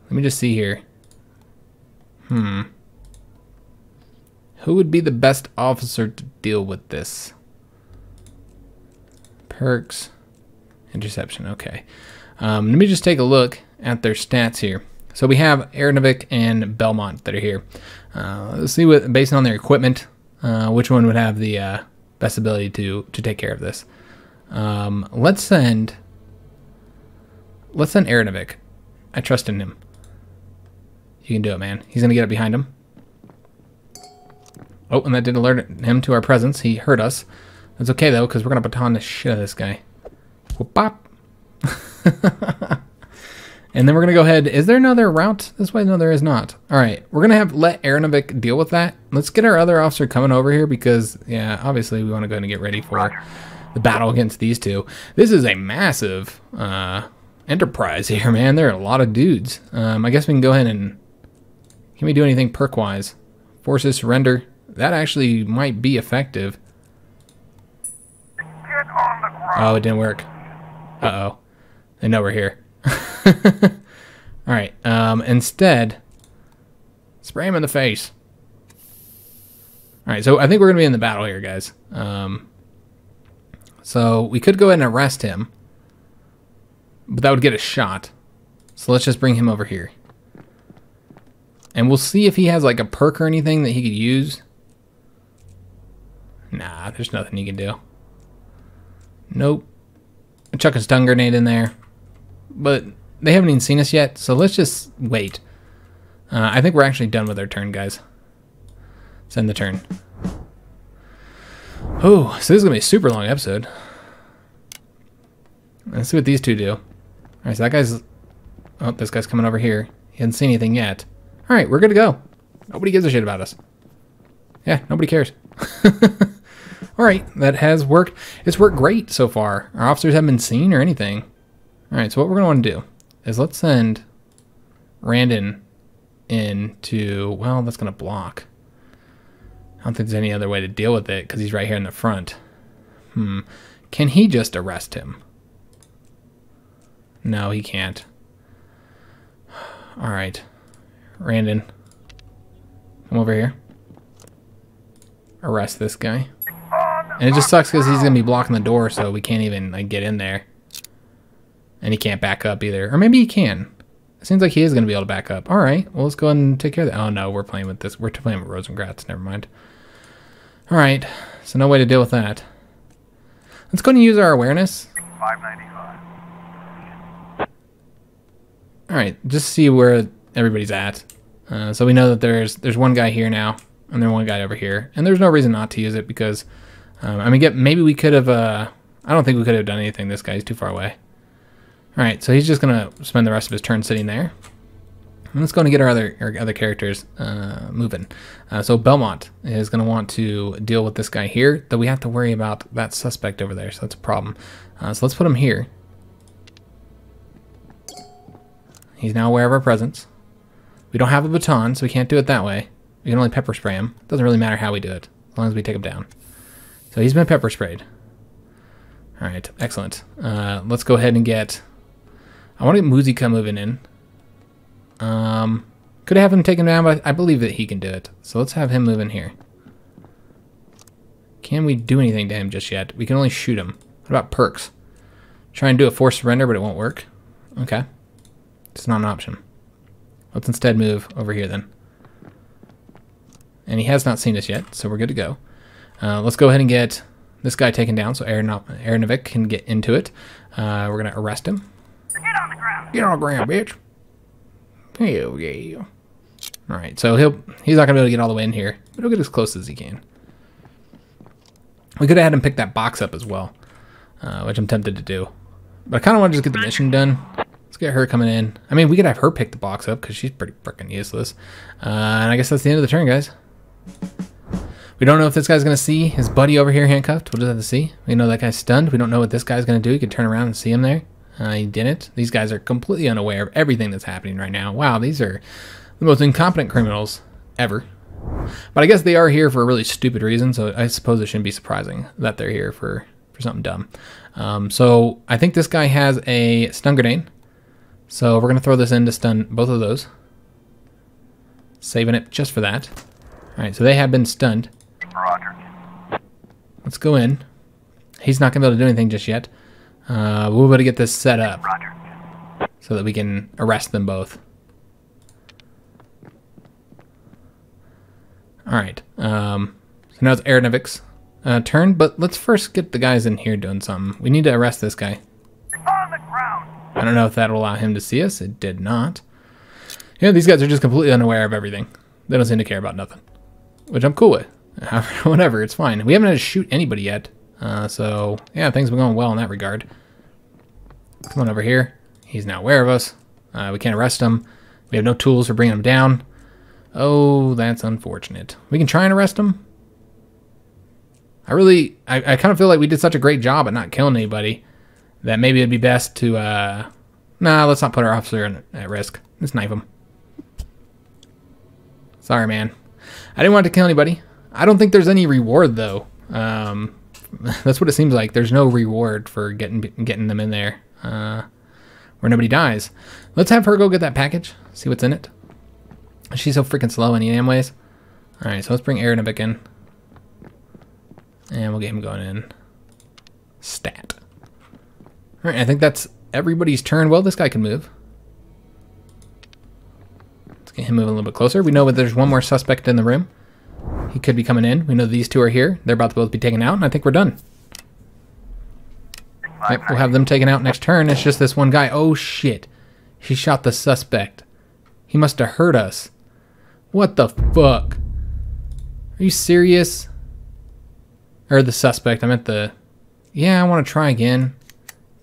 let me just see here. Who would be the best officer to deal with this? Perks. Interception. Okay. Let me just take a look at their stats here. So we have Ernovic and Belmont that are here. Let's see what, based on their equipment, which one would have the best ability to take care of this. Let's send Ernovic. I trust in him. You can do it, man. He's gonna get up behind him. Oh, and that did alert him to our presence. He heard us. That's okay though, because we're gonna baton the shit out of this guy. Whoop bop. And then we're gonna go ahead. Is there another route this way? No, there is not. All right, we're gonna let Ernovic deal with that. Let's get our other officer coming over here because, yeah, obviously we want to go ahead and get ready for the battle against these two. This is a massive enterprise here, man. There are a lot of dudes. I guess we can go ahead and can we do anything perk-wise? Forces surrender. That actually might be effective.
Get on the ground.
Oh, it didn't work. Uh-oh. They know we're here. Alright, instead, spray him in the face. Alright, so I think we're going to be in the battle here, guys. So we could go ahead and arrest him, but that would get a shot. So let's just bring him over here. And we'll see if he has like a perk or anything that he could use. Nah, there's nothing he can do. Nope. Chuck a stun grenade in there. But they haven't even seen us yet, so let's just wait. I think we're actually done with our turn, guys. Let's end the turn. Oh, so this is going to be a super long episode. Let's see what these two do. Alright, so that guy's... Oh, this guy's coming over here. He hasn't seen anything yet. Alright, we're good to go. Nobody gives a shit about us. Yeah, nobody cares. Alright, that has worked. It's worked great so far. Our officers haven't been seen or anything. Alright, so what we're going to want to do is let's send Randon into... Well, that's going to block. I don't think there's any other way to deal with it because he's right here in the front. Can he just arrest him? No, he can't. Alright. Randon. Come over here. Arrest this guy. And it just sucks because he's going to be blocking the door, so we can't even like get in there. And he can't back up either. Or maybe he can. It seems like he is going to be able to back up. Alright, well, let's go ahead and take care of that. Oh, no, we're playing with this. We're playing with Rosengratz. Never mind. Alright, so no way to deal with that. Let's go ahead and use our awareness.
595.
Alright, just see where everybody's at. So we know that there's one guy here now, and there's one guy over here. And there's no reason not to use it because, I mean, maybe we could have, I don't think we could have done anything. This guy's too far away. Alright, so he's just going to spend the rest of his turn sitting there. And let's go and get our other characters moving. So Belmont is going to want to deal with this guy here, though we have to worry about that suspect over there, so that's a problem. So let's put him here. He's now aware of our presence. We don't have a baton, so we can't do it that way. We can only pepper spray him. Doesn't really matter how we do it, as long as we take him down. So he's been pepper sprayed. Alright, excellent. Let's go ahead and get... I want to get Muzika moving in. Could have him taken down, but I believe that he can do it. So let's have him move in here. Can we do anything to him just yet? We can only shoot him. What about perks? Try and do a forced surrender, but it won't work. Okay. It's not an option. Let's instead move over here then. And he has not seen us yet, so we're good to go. Let's go ahead and get this guy taken down so Aronovic can get into it. We're going to arrest him.
Get on the ground.
Get on the ground, bitch. Hell yeah. Alright, so he's not going to be able to get all the way in here, but he'll get as close as he can. We could have had him pick that box up as well, which I'm tempted to do. But I kind of want to just get the mission done. Let's get her coming in. I mean, we could have her pick the box up because she's pretty freaking useless. And I guess that's the end of the turn, guys. We don't know if this guy's going to see his buddy over here handcuffed. We'll just have to see. We know that guy's stunned. We don't know what this guy's going to do. He could turn around and see him there. He didn't. These guys are completely unaware of everything that's happening right now. Wow, these are the most incompetent criminals ever. But I guess they are here for a really stupid reason, so I suppose it shouldn't be surprising that they're here for something dumb. So I think this guy has a stun grenade. So we're going to throw this in to stun both of those. Saving it just for that. Alright, so they have been stunned.
Roger.
Let's go in. He's not going to be able to do anything just yet. We'll be able to get this set up.
Roger.
So that we can arrest them both. Alright. So now it's Aronovic's turn, but let's first get the guys in here doing something. We need to arrest this guy.
On the ground.
I don't know if that'll allow him to see us. It did not. You know, these guys are just completely unaware of everything. They don't seem to care about nothing. Which I'm cool with. Whatever, it's fine. We haven't had to shoot anybody yet. So, yeah, things have been going well in that regard. Come on over here. He's now aware of us. We can't arrest him. We have no tools for bringing him down. Oh, that's unfortunate. We can try and arrest him. I kind of feel like we did such a great job at not killing anybody that maybe it'd be best to, nah, let's not put our officer at risk. Let's knife him. Sorry, man. I didn't want to kill anybody. I don't think there's any reward, though. That's what it seems like. There's no reward for getting them in there where nobody dies. Let's have her go get that package, see what's in it. She's so freaking slow anyways. Alright, so let's bring Aronovic in. And we'll get him going in. Stat. Alright, I think that's everybody's turn. Well, this guy can move. Let's get him moving a little bit closer. We know that there's one more suspect in the room. He could be coming in. We know these two are here. They're about to both be taken out, and I think we're done. Yep, we'll have them taken out next turn. It's just this one guy. Oh, shit. He shot the suspect. He must have hurt us. What the fuck? Are you serious? Or the suspect. I meant the... Yeah, I want to try again.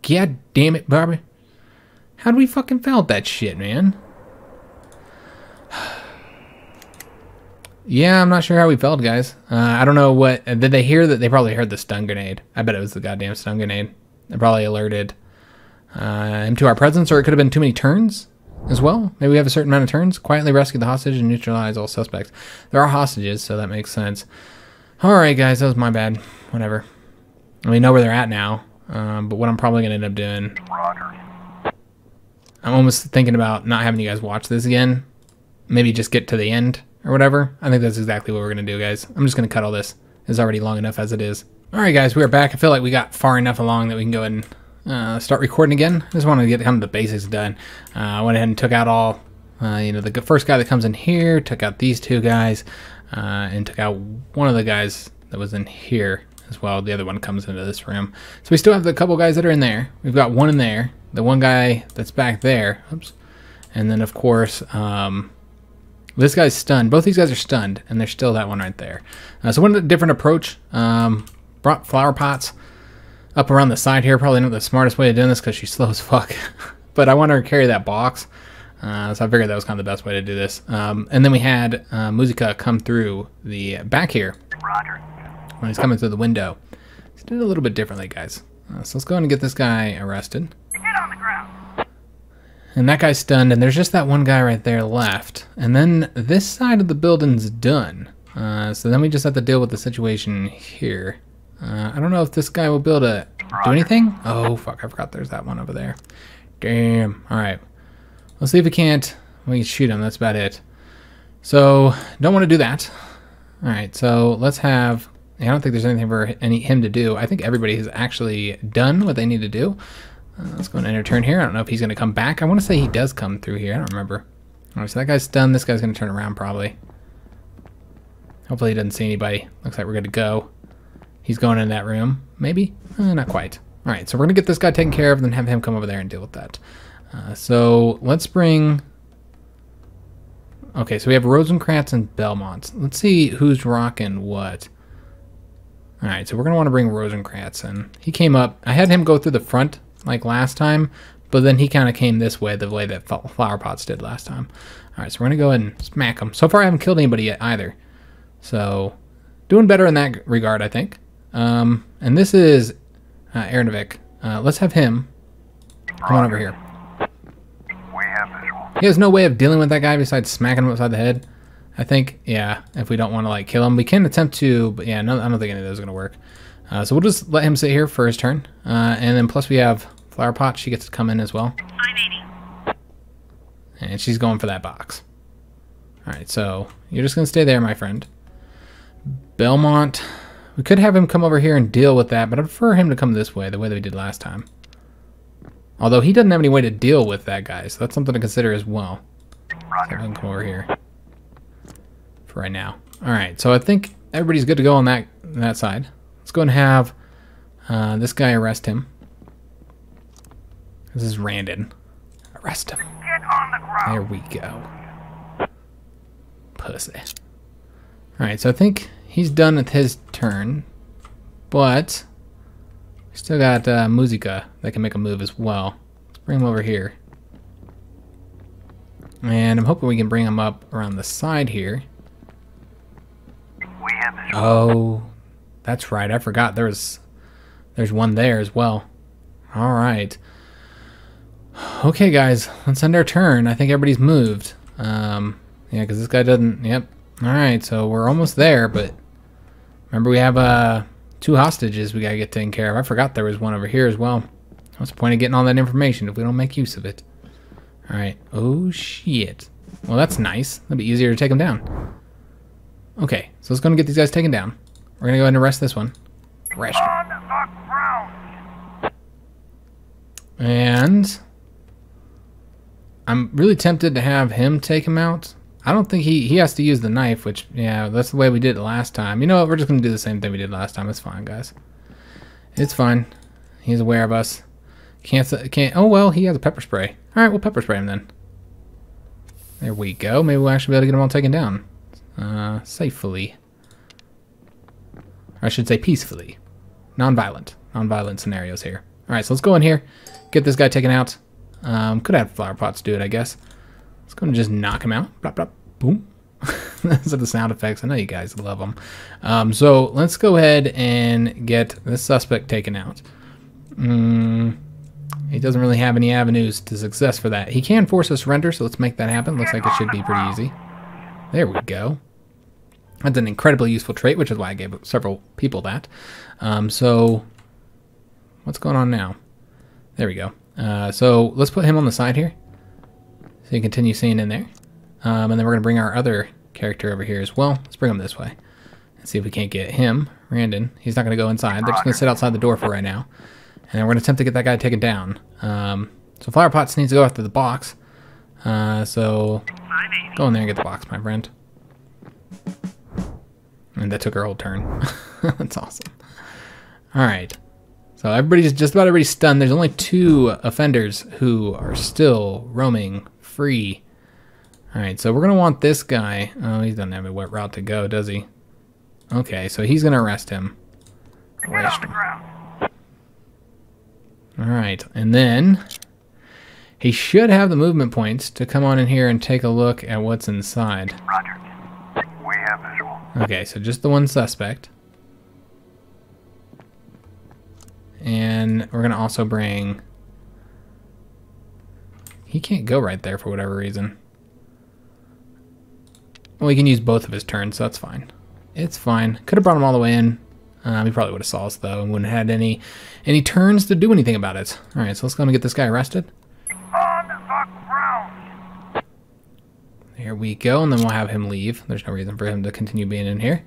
God damn it, Bobby. How do we fucking fail at that shit, man? Yeah, I'm not sure how we failed, guys. I don't know what... Did they hear that? They probably heard the stun grenade. I bet it was the goddamn stun grenade. They probably alerted him to our presence, or it could have been too many turns as well. Maybe we have a certain amount of turns. Quietly rescue the hostage and neutralize all suspects. There are hostages, so that makes sense. Alright, guys, that was my bad. Whatever. We know where they're at now, but what I'm probably going to end up doing...
Roger.
I'm almost thinking about not having you guys watch this again. Maybe just get to the end or whatever. I think that's exactly what we're going to do, guys. I'm just going to cut all this. It's already long enough as it is. Alright, guys, we are back. I feel like we got far enough along that we can go ahead and start recording again. I just wanted to get kind of the basics done. I went ahead and took out all, the first guy that comes in here, took out these two guys, and took out one of the guys that was in here as well. The other one comes into this room. So we still have the couple guys that are in there. We've got one in there, the one guy that's back there. Oops. And then, of course, this guy's stunned. Both these guys are stunned, and there's still that one right there. So one different approach. Brought flower pots up around the side here. Probably not the smartest way of doing this because she's slow as fuck. But I want her to carry that box. So I figured that was kind of the best way to do this. And then we had Musica come through the back here.
Roger.
When he's coming through the window. He's doing it a little bit differently, guys. So let's go ahead and get this guy arrested.
Get on the ground.
And that guy's stunned, and there's just that one guy right there left. And then this side of the building's done. So then we just have to deal with the situation here. I don't know if this guy will be able to do anything. Oh, fuck, I forgot there's that one over there. Damn. Alright. Let's see if we can shoot him. That's about it. So, don't want to do that. Alright, so let's have... I don't think there's anything for him to do. I think everybody has actually done what they need to do. Let's go and enter turn here. I don't know if he's going to come back. I want to say he does come through here. I don't remember. Alright, so that guy's done. This guy's going to turn around probably. Hopefully he doesn't see anybody. Looks like we're good to go. He's going in that room. Maybe? Not quite. All right, so we're going to get this guy taken care of and then have him come over there and deal with that. So let's bring... Okay, so we have Rosencrantz and Belmont. Let's see who's rocking what. All right, so we're going to want to bring Rosencrantz in. He came up. I had him go through the front like last time, but then he kind of came this way, the way that Flower Pots did last time. All right, so we're going to go ahead and smack him. So far, I haven't killed anybody yet either. So doing better in that regard, I think. And this is Ernovic. Let's have him come on over here.
We have visual.
He has no way of dealing with that guy besides smacking him upside the head. I think, yeah, if we don't want to, like, kill him. We can attempt to, but yeah, no, I don't think any of those are going to work. So we'll just let him sit here for his turn. And then plus we have Flower Pot. She gets to come in as well.
I'm 80.
And she's going for that box. All right, so you're just going to stay there, my friend. Belmont, we could have him come over here and deal with that, but I prefer him to come this way, the way that we did last time. Although he doesn't have any way to deal with that guy, so that's something to consider as well. So I can come over here for right now. All right, so I think everybody's good to go on that side. Let's go and have this guy arrest him. This is Randon. Arrest him.
Get on the ground.
There we go. Pussy. All right, so I think he's done with his turn, but we still got Musica that can make a move as well. Let's bring him over here. And I'm hoping we can bring him up around the side here.
We have visual.
Oh, that's right. I forgot there's one there as well. All right. Okay, guys, let's end our turn. I think everybody's moved. Yeah, because this guy doesn't... Yep. All right, so we're almost there, but remember we have 2 hostages we got to get taken care of. I forgot there was one over here as well. What's the point of getting all that information if we don't make use of it? All right. Oh, shit. Well, that's nice. That'll be easier to take them down. Okay, so let's go and get these guys taken down. We're going to go ahead and arrest this one. Arrest him.
On the ground.
And I'm really tempted to have him take him out. I don't think he has to use the knife, which, yeah, that's the way we did it last time. You know what? We're just going to do the same thing we did last time. It's fine, guys. It's fine. He's aware of us. Can't. Oh, well, he has a pepper spray. All right, we'll pepper spray him then. There we go. Maybe we'll actually be able to get them all taken down. Safely. Or I should say peacefully. Non-violent. Non-violent scenarios here. All right, so let's go in here. Get this guy taken out. Could have Flower Pots do it, I guess. Let's go and just knock him out. Blop, blop, boom. Those are the sound effects. I know you guys love them. So let's go ahead and get this suspect taken out. He doesn't really have any avenues to success for that. He can force a surrender, so let's make that happen. Looks like it should be pretty easy. There we go. That's an incredibly useful trait, which is why I gave several people that. So what's going on now? There we go. So let's put him on the side here. So you continue seeing in there. And then we're going to bring our other character over here as well. Let's bring him this way. And see if we can't get him, Randon. He's not going to go inside. They're just going to sit outside the door for right now. And then we're going to attempt to get that guy taken down. So Flower Pots needs to go after the box. So go in there and get the box, my friend. And that took our whole turn. That's awesome. All right. So just about everybody's stunned. There's only 2 offenders who are still roaming free. All right, so we're going to want this guy. Oh, he doesn't have a wet route to go, does he? Okay, so he's going to arrest him.
Get on the ground.
All right, and then he should have the movement points to come on in here and take a look at what's inside.
Roger. We have visual.
Okay, so just the one suspect. And we're going to also bring... He can't go right there for whatever reason. Well, he can use both of his turns, so that's fine. It's fine. Could have brought him all the way in. He probably would have saw us, though, and wouldn't have had any turns to do anything about it. All right, so let's go and get this guy arrested.
On the ground.
There we go, and then we'll have him leave. There's no reason for him to continue being in here.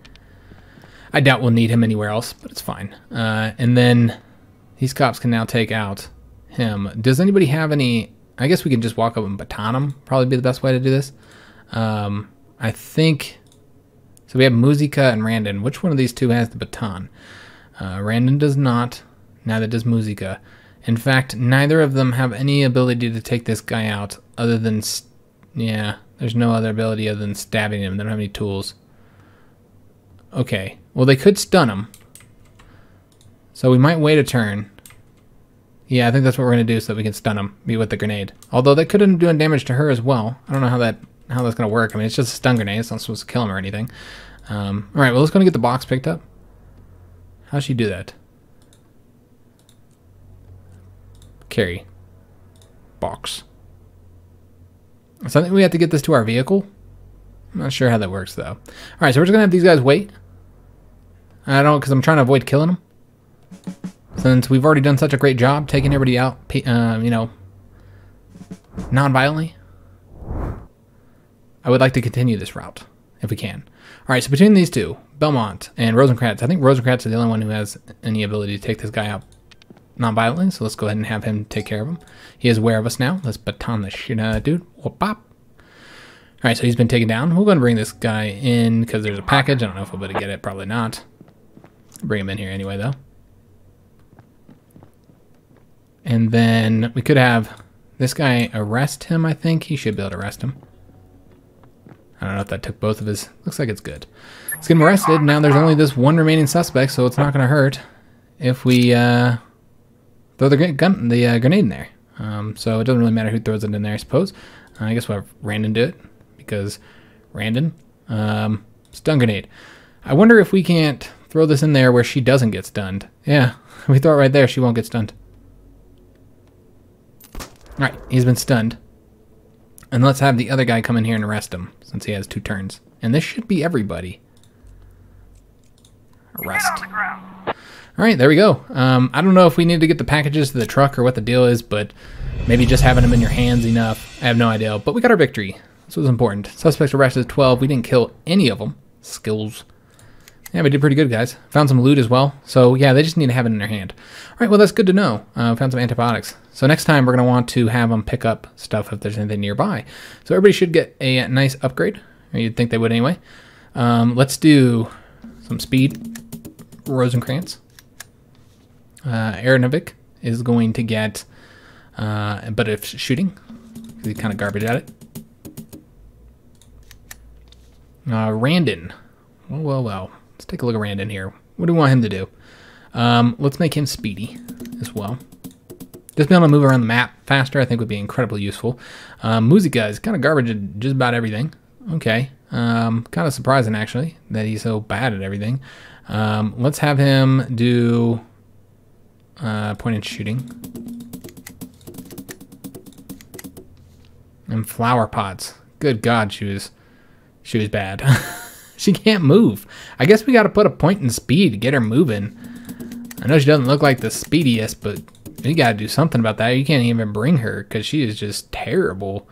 I doubt we'll need him anywhere else, but it's fine. And then these cops can now take out him. Does anybody have any... I guess we can just walk up and baton him. Probably be the best way to do this. I think... So we have Musica and Randon. Which one of these 2 has the baton? Randon does not. Neither does Musica. In fact, neither of them have any ability to take this guy out other than... yeah, there's no other ability other than stabbing him. They don't have any tools. Okay. Well, they could stun him. So we might wait a turn. Yeah, I think that's what we're going to do so that we can stun him. Be with the grenade. Although that could end up doing damage to her as well. I don't know how that's going to work. I mean, it's just a stun grenade. It's not supposed to kill him or anything. Alright, well, let's go and get the box picked up. How'd she do that? Carry. Box. So I think we have to get this to our vehicle. I'm not sure how that works, though. Alright, so we're just going to have these guys wait. I don't, because I'm trying to avoid killing them. Since we've already done such a great job taking everybody out, you know, non-violently. I would like to continue this route, if we can. Alright, so between these two, Belmont and Rosencrantz, I think Rosencrantz is the only one who has any ability to take this guy out non-violently, so let's go ahead and have him take care of him. He is aware of us now. Let's baton the shit out of that dude. Whoop pop. Alright, so he's been taken down. We'll go and bring this guy in because there's a package. I don't know if we'll be able to get it. Probably not. Bring him in here anyway, though. And then we could have this guy arrest him, I think. He should be able to arrest him. I don't know if that took both of his... looks like it's good. Let's get him arrested. Now there's only this one remaining suspect, so it's not going to hurt if we throw the grenade in there. So it doesn't really matter who throws it in there, I suppose. I guess we'll have Randon do it, because Randon, stun grenade. I wonder if we can't throw this in there where she doesn't get stunned. Yeah, if we throw it right there, she won't get stunned. Alright, he's been stunned. And let's have the other guy come in here and arrest him, since he has 2 turns. And this should be everybody. Arrest.
Get on the ground.
Alright, there we go. I don't know if we need to get the packages to the truck or what the deal is, but maybe just having them in your hands enough. I have no idea. But we got our victory. This was important. Suspects arrested 12. We didn't kill any of them. Skills. Yeah, we did pretty good, guys. Found some loot as well. So, yeah, they just need to have it in their hand. All right, well, that's good to know. Found some antibiotics. So next time, we're going to want to have them pick up stuff if there's anything nearby. So everybody should get a nice upgrade. Or you'd think they would anyway. Let's do some speed. Rosencrantz. Aronovic is going to get but if shooting. He's kind of garbage at it. Randon. Well. Let's take a look at Randon here. What do we want him to do? Let's make him speedy as well. Just being able to move around the map faster, I think, would be incredibly useful. Musica is kind of garbage at just about everything. Okay. Kind of surprising, actually, that he's so bad at everything. Let's have him do point and shooting. And flower pots. Good God, she was bad. She can't move. I guess we got to put a point in speed to get her moving. I know she doesn't look like the speediest, but you got to do something about that. You can't even bring her because she is just terrible.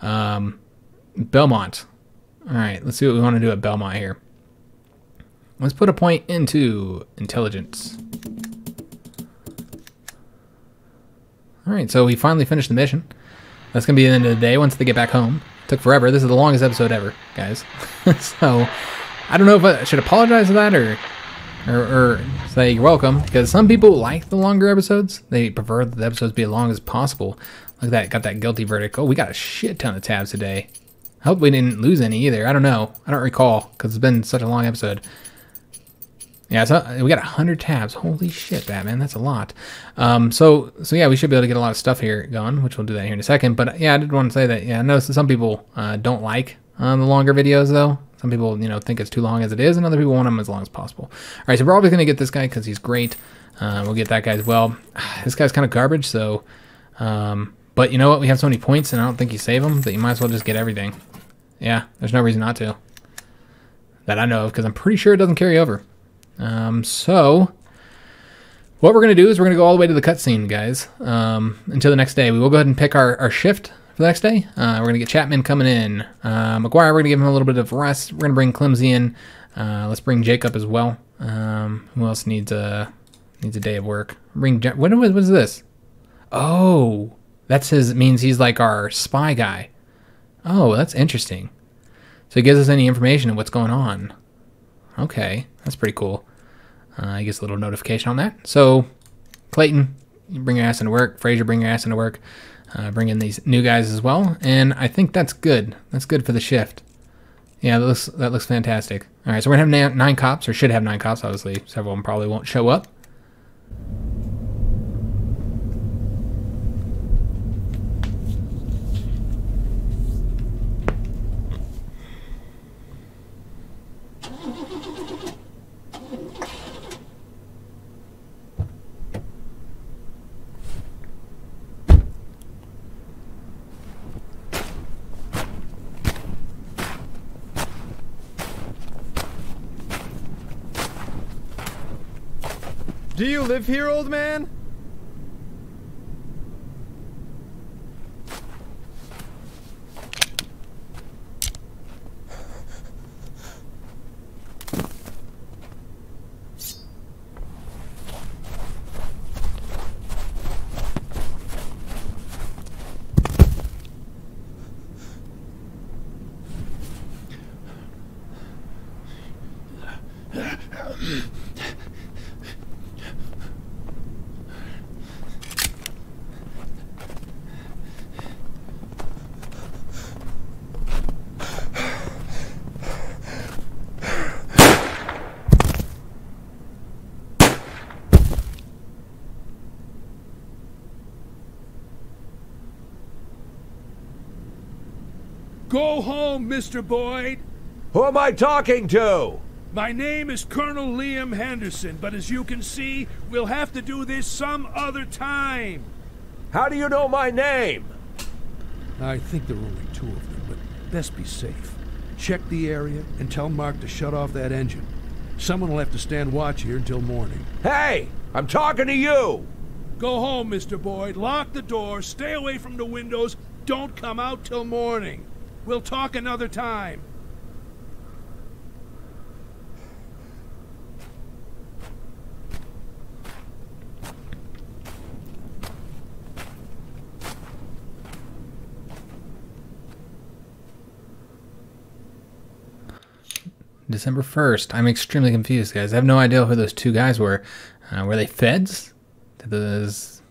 Belmont. All right, let's see what we want to do at Belmont here. Let's put a point into intelligence. All right, so we finally finished the mission. That's going to be the end of the day once they get back home. Took forever. This is the longest episode ever, guys. So, I don't know if I should apologize for that or say you're welcome, because some people like the longer episodes. They prefer the episodes be as long as possible. Look at that. Got that guilty verdict. Oh, we got a shit ton of tabs today. I hope we didn't lose any either. I don't know. I don't recall, because it's been such a long episode. Yeah, so we got 100 tabs. Holy shit, Batman, that's a lot. So yeah, we should be able to get a lot of stuff here going, which we'll do that here in a second. But yeah, I did want to say that, yeah, I noticed that some people don't like the longer videos, though. Some people, think it's too long as it is, and other people want them as long as possible. All right, so we're always going to get this guy because he's great. We'll get that guy as well. This guy's kind of garbage, so... but you know what? We have so many points, and I don't think you save them, that you might as well just get everything. Yeah, there's no reason not to. That I know of, because I'm pretty sure it doesn't carry over. So what we're going to do is we're going to go all the way to the cutscene, guys, until the next day. We will go ahead and pick our shift for the next day. We're going to get Chapman coming in. McGuire, we're going to give him a little bit of rest. We're going to bring Clemsy in. Let's bring Jacob as well. Who else needs a day of work? What is this? Oh, means he's like our spy guy. Oh, that's interesting. So he gives us any information of what's going on. Okay, that's pretty cool. He gets a little notification on that. So, Clayton, you bring your ass into work. Fraser, bring your ass into work. Bring in these new guys as well. And I think that's good. That's good for the shift. Yeah, that looks fantastic. All right, so we're going to have 9 cops, or should have 9 cops. Obviously, several of them probably won't show up.
Do you live here, old man?
Go home, Mr. Boyd.
Who am I talking to?
My name is Colonel Liam Henderson, but as you can see, we'll have to do this some other time.
How do you know my name?
I think there are only 2 of them, but best be safe. Check the area and tell Mark to shut off that engine. Someone will have to stand watch here until morning.
Hey, I'm talking to you.
Go home, Mr. Boyd. Lock the door, stay away from the windows, don't come out till morning. We'll talk another time.
December 1st. I'm extremely confused, guys. I have no idea who those 2 guys were. Were they feds? Did those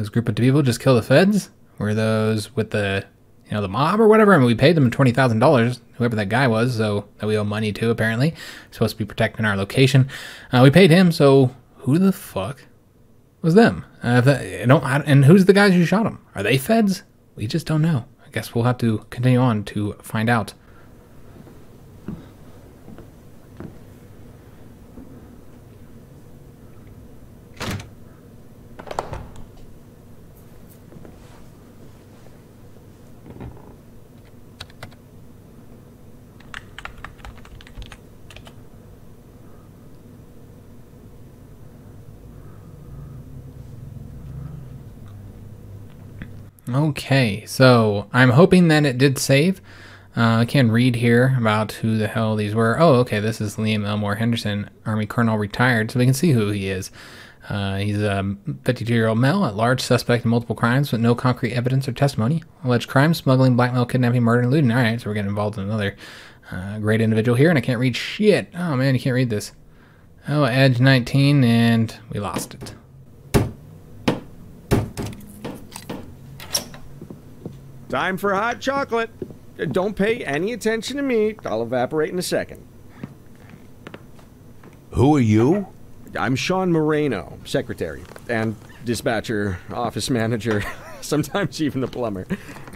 group of people just kill the feds? Were those with the the mob or whatever? I mean, we paid them $20,000, whoever that guy was, so that we owe money to, apparently. Supposed to be protecting our location. We paid him, so who the fuck was them? And who's the guys who shot them? Are they feds? We just don't know. I guess we'll have to continue on to find out. Okay, so I'm hoping that it did save. I can read here about who the hell these were. Oh, okay, this is Liam Elmore Henderson, Army Colonel retired, so we can see who he is. He's a 52-year-old male, at large suspect in multiple crimes with no concrete evidence or testimony. Alleged crimes: smuggling, blackmail, kidnapping, murder, and looting. Alright, so we're getting involved in another great individual here, and I can't read shit. Oh man, you can't read this. Oh, Edge 19, and we lost it.
Time for hot chocolate. Don't pay any attention to me. I'll evaporate in a second.
Who are you?
I'm Sean Moreno, secretary, and dispatcher, office manager, sometimes even the plumber.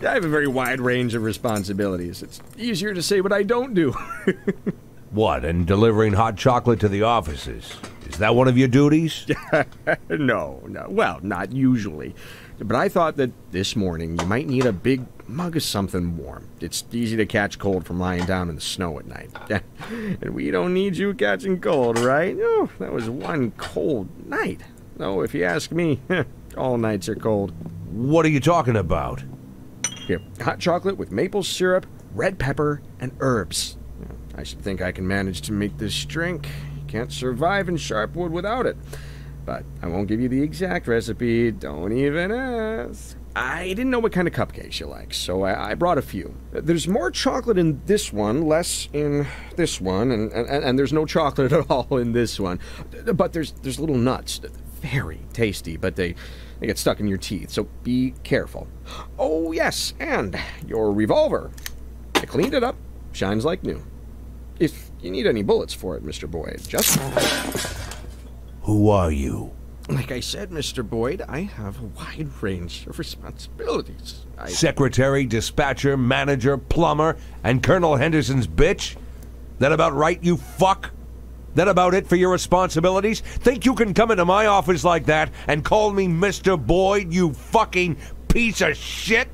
I have a very wide range of responsibilities. It's easier to say what I don't do.
What, and delivering hot chocolate to the offices? Is that one of your duties?
No. Well, not usually. But I thought that this morning you might need a big mug of something warm. It's easy to catch cold from lying down in the snow at night. And we don't need you catching cold, right? Oh, that was one cold night. Though, if you ask me, all nights are cold.
What are you talking about?
Here, hot chocolate with maple syrup, red pepper, and herbs. I should think I can manage to make this drink. You can't survive in Sharpwood without it. But I won't give you the exact recipe. Don't even ask. I didn't know what kind of cupcakes you like, so I brought a few. There's more chocolate in this one, less in this one, and there's no chocolate at all in this one. But there's little nuts. Very tasty, but they get stuck in your teeth, so be careful. Oh, yes, and your revolver. I cleaned it up. Shines like new. If you need any bullets for it, Mr. Boyd, just...
Who are you?
Like I said, Mr. Boyd, I have a wide range of responsibilities.
Secretary, dispatcher, manager, plumber, and Colonel Henderson's bitch? That about right, you fuck? That about it for your responsibilities? Think you can come into my office like that and call me Mr. Boyd, you fucking piece of shit?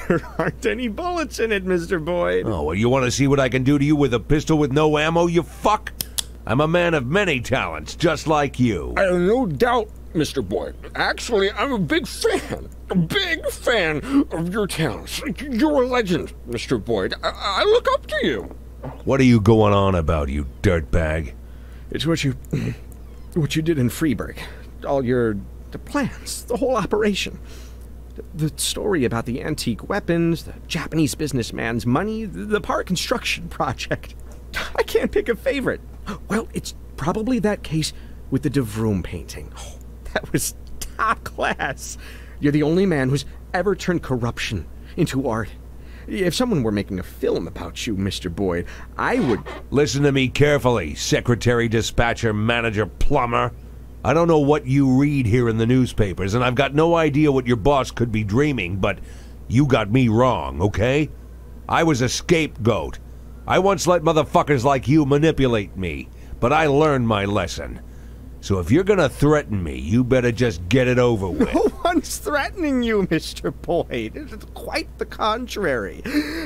There aren't any bullets in it, Mr. Boyd.
Oh, well, you want to see what I can do to you with a pistol with no ammo, you fuck? I'm a man of many talents, just like you.
No doubt, Mr. Boyd. Actually, I'm a big fan of your talents. You're a legend, Mr. Boyd. I look up to you.
What are you going on about, you dirtbag?
It's what you did in Freeburg. All the plans, the whole operation. The story about the antique weapons, the Japanese businessman's money, the park construction project. I can't pick a favorite. Well, it's probably that case with the De Vroom painting. Oh, that was top class. You're the only man who's ever turned corruption into art. If someone were making a film about you, Mr. Boyd, I would...
Listen to me carefully, secretary, dispatcher, manager, plumber. I don't know what you read here in the newspapers, and I've got no idea what your boss could be dreaming, but you got me wrong, okay? I was a scapegoat. I once let motherfuckers like you manipulate me, but I learned my lesson. So if you're gonna threaten me, you better just get it over with.
No one's threatening you, Mr. Boyd. It's quite the contrary.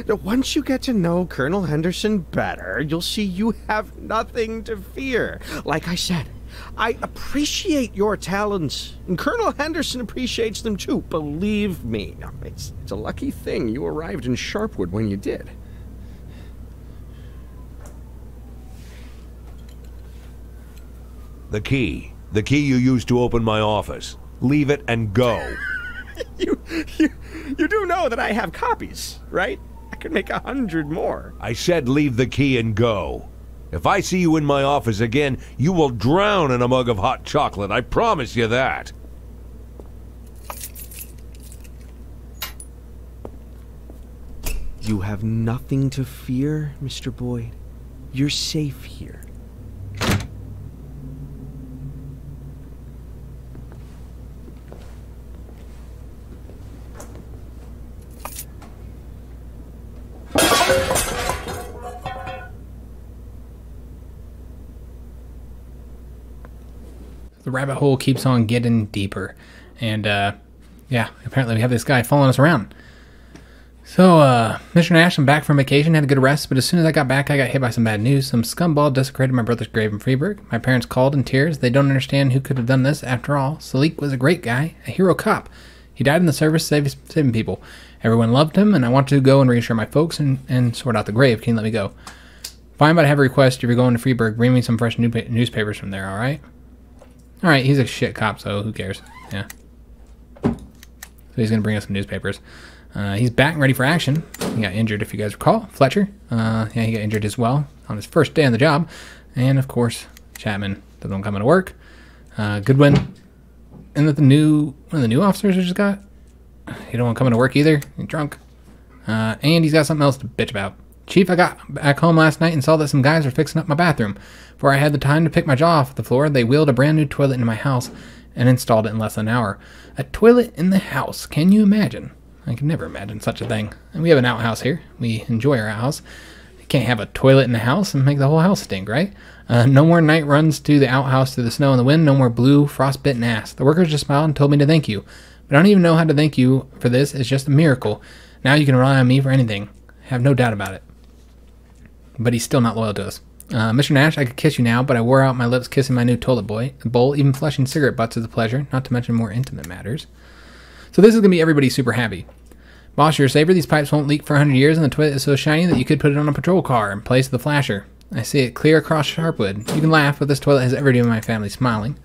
Once you get to know Colonel Henderson better, you'll see you have nothing to fear. Like I said, I appreciate your talents, and Colonel Henderson appreciates them too, believe me. It's a lucky thing you arrived in Sharpwood when you did.
The key you used to open my office. Leave it and go.
You do know that I have copies, right? I could make 100 more.
I said leave the key and go. If I see you in my office again, you will drown in a mug of hot chocolate. I promise you that.
You have nothing to fear, Mr. Boyd. You're safe here.
The rabbit hole keeps on getting deeper. And, yeah, apparently we have this guy following us around. So, Mr. Nash, I'm back from vacation, had a good rest, but as soon as I got back, I got hit by some bad news. Some scumball desecrated my brother's grave in Freeburg. My parents called in tears. They don't understand who could have done this. After all, Salik was a great guy, a hero cop. He died in the service saving people. Everyone loved him, and I wanted to go and reassure my folks and sort out the grave. Can you let me go? Fine, but I have a request. If you're going to Freeburg, bring me some fresh newspapers from there, alright? Alright, he's a shit cop, so who cares? Yeah. So he's going to bring us some newspapers. He's back and ready for action. He got injured, if you guys recall. Fletcher, yeah, he got injured as well on his first day on the job. And, of course, Chapman doesn't come to work. Goodwin, and that one of the new officers we just got? He don't want to come into work either. He's drunk. And he's got something else to bitch about. Chief, I got back home last night and saw that some guys were fixing up my bathroom. Before I had the time to pick my jaw off the floor, they wheeled a brand new toilet into my house and installed it in less than an hour. A toilet in the house. Can you imagine? I can never imagine such a thing. And we have an outhouse here. We enjoy our outhouse. You can't have a toilet in the house and make the whole house stink, right? No more night runs to the outhouse through the snow and the wind. No more blue, frostbitten ass. The workers just smiled and told me to thank you. But I don't even know how to thank you for this. It's just a miracle. Now you can rely on me for anything. I have no doubt about it. But he's still not loyal to us. Mr. Nash, I could kiss you now, but I wore out my lips kissing my new toilet bowl. Even flushing cigarette butts is a pleasure, not to mention more intimate matters. So this is going to be everybody super happy. Boss, you're a saver. These pipes won't leak for 100 years, and the toilet is so shiny that you could put it on a patrol car in place of the flasher. I see it clear across Sharpwood. You can laugh, but this toilet has every day of my family smiling.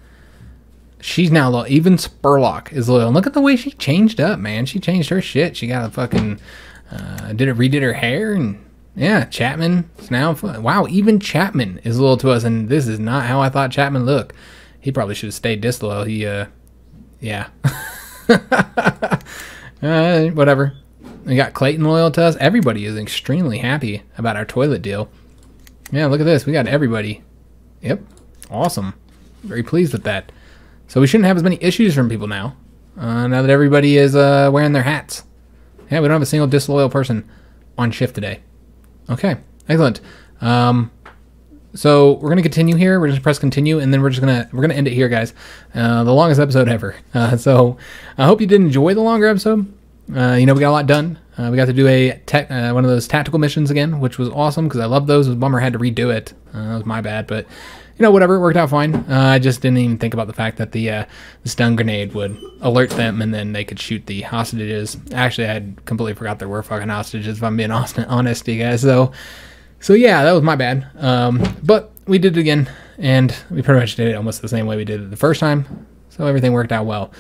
She's now loyal. Even Spurlock is loyal. And look at the way she changed up, man. She changed her shit. She got a fucking redid her hair, and yeah, Chapman is now wow. Even Chapman is loyal to us, and this is not how I thought Chapman looked. He probably should have stayed disloyal. He yeah. Whatever. We got Clayton loyal to us. Everybody is extremely happy about our toilet deal. Yeah, look at this. We got everybody. Yep. Awesome. Very pleased with that. So we shouldn't have as many issues from people now. Now that everybody is wearing their hats. Yeah, we don't have a single disloyal person on shift today. Okay. Excellent. So we're gonna continue here. We're just gonna press continue, and then we're gonna end it here, guys. The longest episode ever. So I hope you did enjoy the longer episode. We got a lot done. We got to do one of those tactical missions again, which was awesome because I love those. It was a bummer I had to redo it. That was my bad, but whatever, it worked out fine. I just didn't even think about the fact that the stun grenade would alert them, and then they could shoot the hostages. Actually, I had completely forgot there were fucking hostages, if I'm being honest to you guys. So yeah, that was my bad. But we did it again, and we pretty much did it almost the same way we did it the first time. So everything worked out well.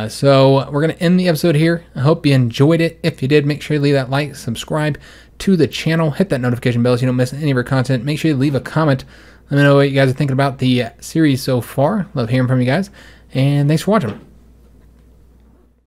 So we're going to end the episode here. I hope you enjoyed it. If you did, make sure you leave that like, subscribe to the channel, hit that notification bell so you don't miss any of our content. Make sure you leave a comment. Let me know what you guys are thinking about the series so far. Love hearing from you guys. And thanks for watching.